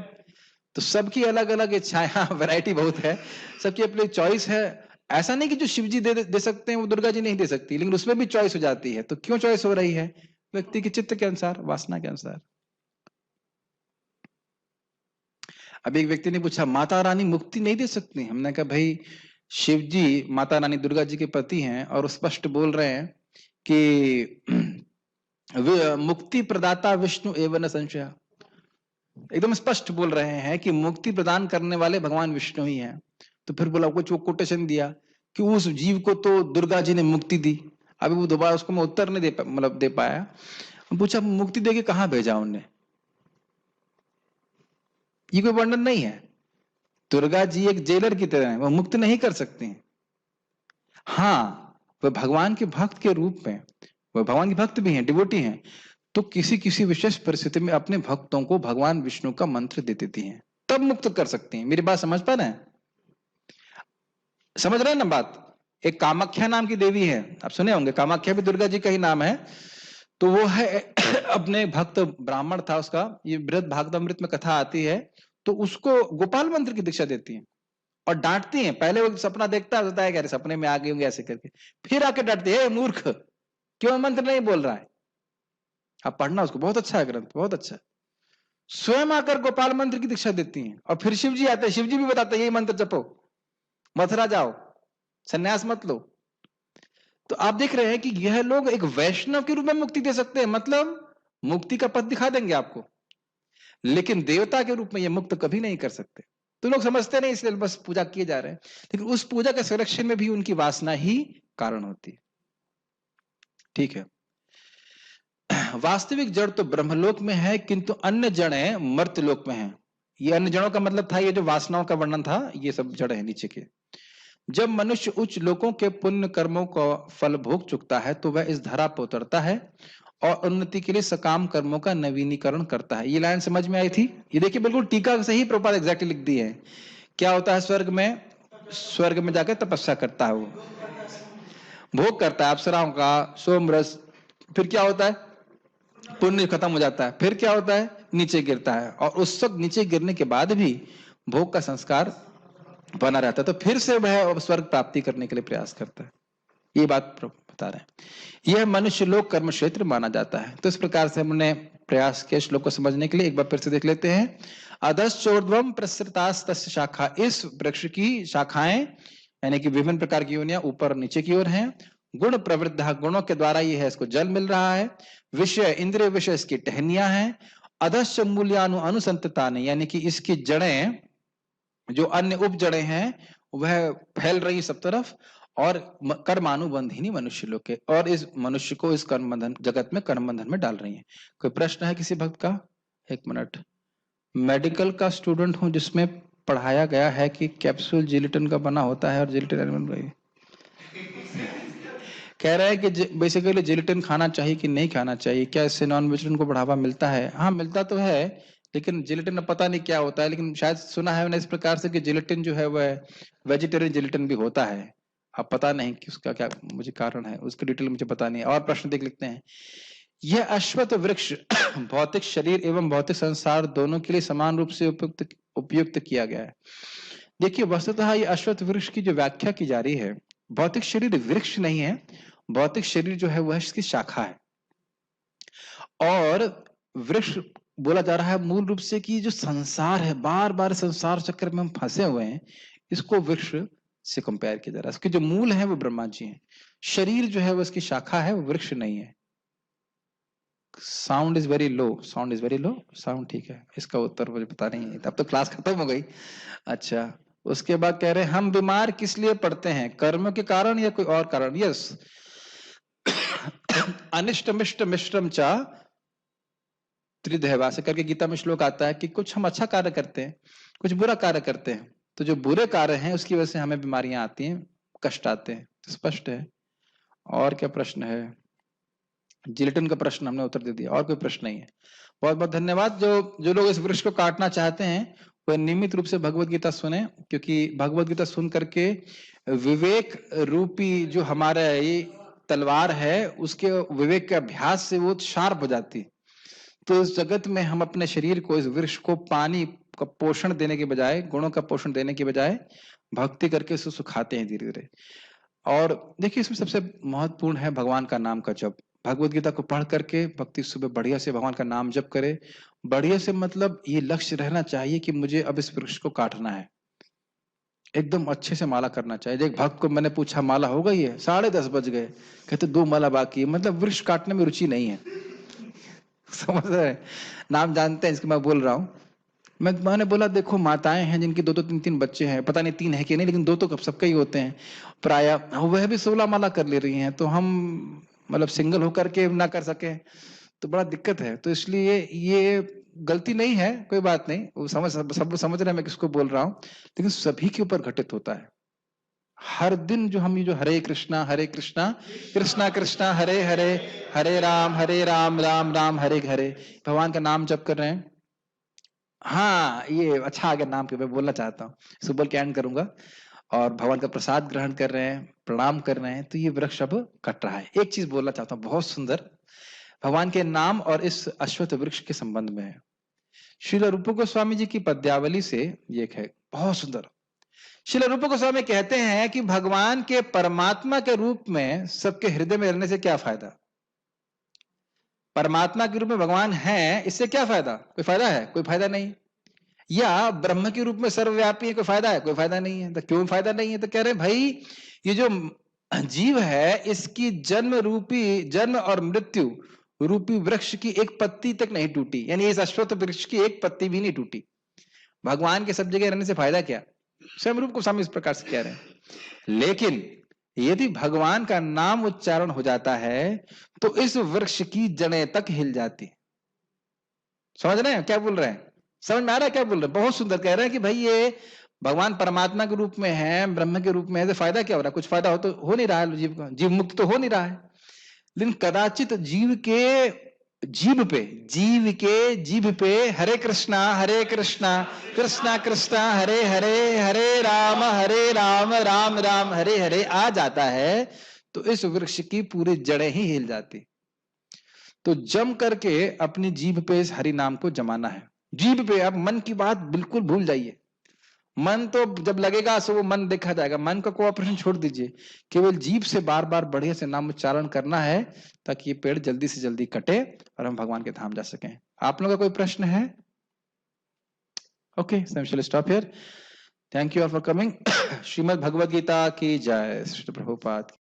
S1: तो सबकी अलग अलग इच्छाएं, वैरायटी बहुत है, सबकी अपनी चॉइस है। ऐसा नहीं कि जो शिव जी दे सकते हैं वो दुर्गा जी नहीं दे सकती, लेकिन उसमें भी चॉइस हो जाती है। तो क्यों चॉइस हो रही है? व्यक्ति के चित्त के अनुसार, वासना के अनुसार। अब एक व्यक्ति ने पूछा, माता रानी मुक्ति नहीं दे सकती? हमने कहा भाई, शिव जी माता रानी दुर्गा जी के पति हैं, और स्पष्ट बोल रहे हैं कि मुक्ति प्रदाता विष्णु एवं न संशय। एकदम स्पष्ट बोल रहे हैं कि मुक्ति प्रदान करने वाले भगवान विष्णु ही हैं। तो फिर बोला, कुछ वो कोटेशन दिया कि उस जीव को तो दुर्गा जी ने मुक्ति दी। अभी वो दोबारा उसको मैं उत्तर नहीं दे पाया। पूछा, मुक्ति देके कहां भेजा उन्हें? ये कोई वर्णन नहीं है। दुर्गा जी एक जेलर की तरह है, वो मुक्त नहीं कर सकती हैं। हाँ, वह भगवान के भक्त के रूप में, वह भगवान के भक्त भी हैं, डिवोटी हैं, तो किसी किसी विशेष परिस्थिति में अपने भक्तों को भगवान विष्णु का मंत्र दे देती हैं, तब मुक्त कर सकती हैं। मेरी बात समझ पा रहे हैं? समझ रहे हैं ना बात? एक कामाख्या नाम की देवी है, आप सुने होंगे, कामाख्या भी दुर्गा जी का ही नाम है। तो वो है अपने भक्त ब्राह्मण था उसका, ये बृहद भागवतामृत में कथा आती है। तो उसको गोपाल मंत्र की दीक्षा देती हैं और डांटती हैं। पहले वो सपना देखता होता है, कह सपने में आ गए होंगे ऐसे करके, फिर आके डांटती है, मूर्ख, क्यों मंत्र नहीं बोल रहा है? आप पढ़ना उसको, बहुत अच्छा है ग्रंथ, बहुत अच्छा। स्वयं आकर गोपाल मंत्र की दीक्षा देती हैं, और फिर शिव जी आते हैं, शिव जी भी बताते हैं यही मंत्र जपो, मथुरा जाओ, सन्यास मत लो। तो आप देख रहे हैं कि यह लोग एक वैष्णव के रूप में मुक्ति दे सकते हैं, मतलब मुक्ति का पथ दिखा देंगे आपको, लेकिन देवता के रूप में यह मुक्त कभी नहीं कर सकते। तो लोग समझते नहीं, इसलिए बस पूजा किए जा रहे हैं, लेकिन उस पूजा के संरक्षण में भी उनकी वासना ही कारण होती है। ठीक है, वास्तविक जड़ तो ब्रह्मलोक में है, किंतु अन्य जड़ें मर्त्यलोक में हैं। ये अन्य जड़ों का मतलब था ये जो वासनाओं का वर्णन था, ये सब जड़ है नीचे के। जब मनुष्य उच्च लोकों के पुण्य कर्मों का फल भोग चुकता है तो वह इस धरा पर उतरता है और उन्नति के लिए सकाम कर्मों का नवीनीकरण करता है। ये लाइन समझ में आई थी? ये देखिए बिल्कुल टीका से ही प्रभुपाद एग्जैक्टली लिख दी है। क्या होता है स्वर्ग में? स्वर्ग में जाकर तपस्या करता है, वो भोग करता है अप्सराओं का सोमरस। फिर क्या होता है? पुण्य खत्म हो जाता है। फिर क्या होता है? नीचे गिरता है, और उस वक्त नीचे गिरने के बाद भी भोग का संस्कार बना रहता है, तो फिर से वह स्वर्ग प्राप्ति करने के लिए प्रयास करता है। ये बात बता रहे हैं। यह मनुष्य लोक कर्म क्षेत्र माना जाता है। तो इस प्रकार से हमने प्रयास किया श्लोक को समझने के लिए। एक बार फिर से देख लेते हैं। अधश्चोर्ध्वम प्रसृतास्तस्य शाखा, इस वृक्ष की शाखाएं यानी कि विभिन्न प्रकार की योनियां ऊपर और नीचे की ओर हैं। गुण प्रवृद्ध, गुणों के द्वारा ये है, इसको जल मिल रहा है। विषय इंद्रिय विषय इसकी टहनियां हैं। अधश्च मूल्यानु अनुसंतता ने, यानी कि इसकी जड़ें जो अन्य उप जड़ें हैं वह फैल रही सब तरफ, और कर्मानुबंधिनी मनुष्य लोग के, और इस मनुष्य को इस कर्म बंधन जगत में कर्म बंधन में डाल रही हैं। कोई प्रश्न है किसी भक्त का? एक मिनट। मेडिकल का स्टूडेंट हूं जिसमें पढ़ाया गया है कि कैप्सूल जिलेटिन का बना होता है और जिलेटिन एनिमल रही कह रहे हैं कि बेसिकली जिलेटिन खाना चाहिए कि नहीं खाना चाहिए, क्या इससे नॉन वेजिटेरियन को बढ़ावा मिलता है? हाँ मिलता तो है, लेकिन जिलेटिन पता नहीं क्या होता है, लेकिन शायद सुना है मैंने इस प्रकार से कि जिलेटिन जो है वह वेजिटेरियन जिलेटिन भी होता है। अब पता नहीं कि उसका क्या मुझे कारण है, उसकी डिटेल मुझे पता नहीं है। और प्रश्न देख लिखते हैं। यह अश्वत्थ वृक्ष भौतिक शरीर एवं भौतिक संसार दोनों के लिए समान रूप से उपयुक्त किया गया है। देखिए वस्तुतः ये अश्वत्थ वृक्ष की जो व्याख्या की जा रही है, भौतिक शरीर वृक्ष नहीं है, भौतिक शरीर जो है वह इसकी शाखा है। और वृक्ष बोला जा रहा है मूल रूप से कि जो संसार है, बार बार संसार चक्र में हम फंसे हुए हैं, इसको वृक्ष से कंपेयर किया जा रहा है। उसके जो मूल है वो ब्रह्मा जी हैं, शरीर जो है वो इसकी शाखा है, वो वृक्ष नहीं है। Sound is very low, sound is very low, sound ठीक है, इसका उत्तर मुझे पता नहीं है, तब तो क्लास खत्म हो गई। अच्छा, उसके बाद कह रहे हैं हम बीमार किस लिए पड़ते हैं, कर्म के कारण या कोई और कारण? यस, अनिष्ट मिष्ट मिश्रम चा त्रिदेवा से करके गीता में श्लोक आता है कि कुछ हम अच्छा कार्य करते हैं, कुछ बुरा कार्य करते हैं, तो जो बुरे कार्य हैं उसकी वजह से हमें बीमारियां आती हैं, कष्ट आते हैं। तो स्पष्ट है। और क्या प्रश्न है? जिलेटिन का प्रश्न हमने उत्तर दे दिया, और कोई प्रश्न नहीं है। बहुत बहुत धन्यवाद। जो लोग इस वृक्ष को काटना चाहते हैं वह नियमित रूप से भगवत गीता सुने, क्योंकि भगवत गीता सुन करके विवेक रूपी जो हमारा ये तलवार है उसके विवेक के अभ्यास से वो शार्प हो जाती। तो इस जगत में हम अपने शरीर को, इस वृक्ष को पानी का पोषण देने के बजाय, गुणों का पोषण देने के बजाय भक्ति करके उसको सुखाते हैं धीरे धीरे। और देखिए इसमें सबसे महत्वपूर्ण है भगवान का नाम का जप। भगवत गीता को पढ़ करके भक्ति सुबह बढ़िया से भगवान का नाम जप करे। बढ़िया से मतलब ये लक्ष्य रहना चाहिए कि मुझे अब इस वृक्ष को काटना है, एकदम अच्छे से माला करना चाहिए। एक भक्त को मैंने पूछा माला हो गई है, 10:30 बज गए, कहते 2 माला बाकी है, मतलब वृक्ष काटने में रुचि नहीं है। समझ रहे हैं? नाम जानते हैं इसके, मैं बोल रहा हूँ। मैंने बोला देखो माताएं हैं जिनकी 2-2 3-3 बच्चे हैं, पता नहीं 3 है कि नहीं, लेकिन 2 तो कब सबके ही होते हैं प्राय, वह भी 16 माला कर ले रही हैं, तो हम मतलब सिंगल होकर के ना कर सके तो बड़ा दिक्कत है। तो इसलिए ये गलती नहीं है, कोई बात नहीं, वो सब समझ रहे हैं मैं किसको बोल रहा हूँ, लेकिन सभी के ऊपर घटित होता है। हर दिन जो हम ये जो हरे कृष्णा कृष्णा कृष्णा हरे हरे, हरे राम राम राम हरे हरे, भगवान का नाम जप कर रहे हैं। हाँ ये अच्छा आ गया नाम के, मैं बोलना चाहता हूँ, सुबह के एंड करूंगा। और भगवान का प्रसाद ग्रहण कर रहे हैं, प्रणाम कर रहे हैं, तो ये वृक्ष अब कट रहा है। एक चीज बोलना चाहता हूँ बहुत सुंदर, भगवान के नाम और इस अश्वत्थ वृक्ष के संबंध में है। श्रील रूप गोस्वामी जी की पद्यावली से ये एक है बहुत सुंदर। श्रील रूप गोस्वामी कहते हैं कि भगवान के परमात्मा के रूप में सबके हृदय में रहने से क्या फायदा? परमात्मा के रूप में भगवान है, इससे क्या फायदा? कोई फायदा है? कोई फायदा नहीं। या ब्रह्म के रूप में सर्वव्यापी है, कोई फायदा है? कोई फायदा नहीं है। तो क्यों फायदा नहीं है? तो कह रहे हैं भाई ये जो जीव है इसकी जन्म और मृत्यु रूपी वृक्ष की एक पत्ती तक नहीं टूटी, यानी इस अश्वत्थ वृक्ष की एक पत्ती भी नहीं टूटी। भगवान के सब जगह रहने से फायदा क्या? स्वयं रूप गोस्वामी इस प्रकार से कह रहे हैं। लेकिन यदि भगवान का नाम उच्चारण हो जाता है तो इस वृक्ष की जड़ें तक हिल जाती। समझ रहे हैं क्या बोल रहे हैं? समझ में आ रहा है क्या बोल रहे हैं? बहुत सुंदर कह रहे हैं कि भाई ये भगवान परमात्मा के रूप में है, ब्रह्म के रूप में है, तो फायदा क्या हो रहा है? कुछ फायदा हो तो हो नहीं रहा है जीव का, जीव मुक्त तो हो नहीं रहा है। लेकिन कदाचित जीव के जीभ पे हरे कृष्णा कृष्णा कृष्णा हरे हरे हरे राम राम राम हरे हरे आ जाता है, तो इस वृक्ष की पूरी जड़ें ही हिल जाती। तो जम करके अपनी जीभ पे इस हरि नाम को जमाना है। जीभ पे, अब मन की बात बिल्कुल भूल जाइए। मन तो जब लगेगा सो वो मन देखा जाएगा, मन का कोऑपरेशन छोड़ दीजिए, केवल जीभ से बार बार बढ़िया से नाम उच्चारण करना है ताकि ये पेड़ जल्दी से जल्दी कटे और हम भगवान के धाम जा सकें। आप लोगों का कोई प्रश्न है? Okay, so I shall stop here. Thank you all for coming. Shrimad Bhagavad Gita की जय। श्री प्रभुपाद।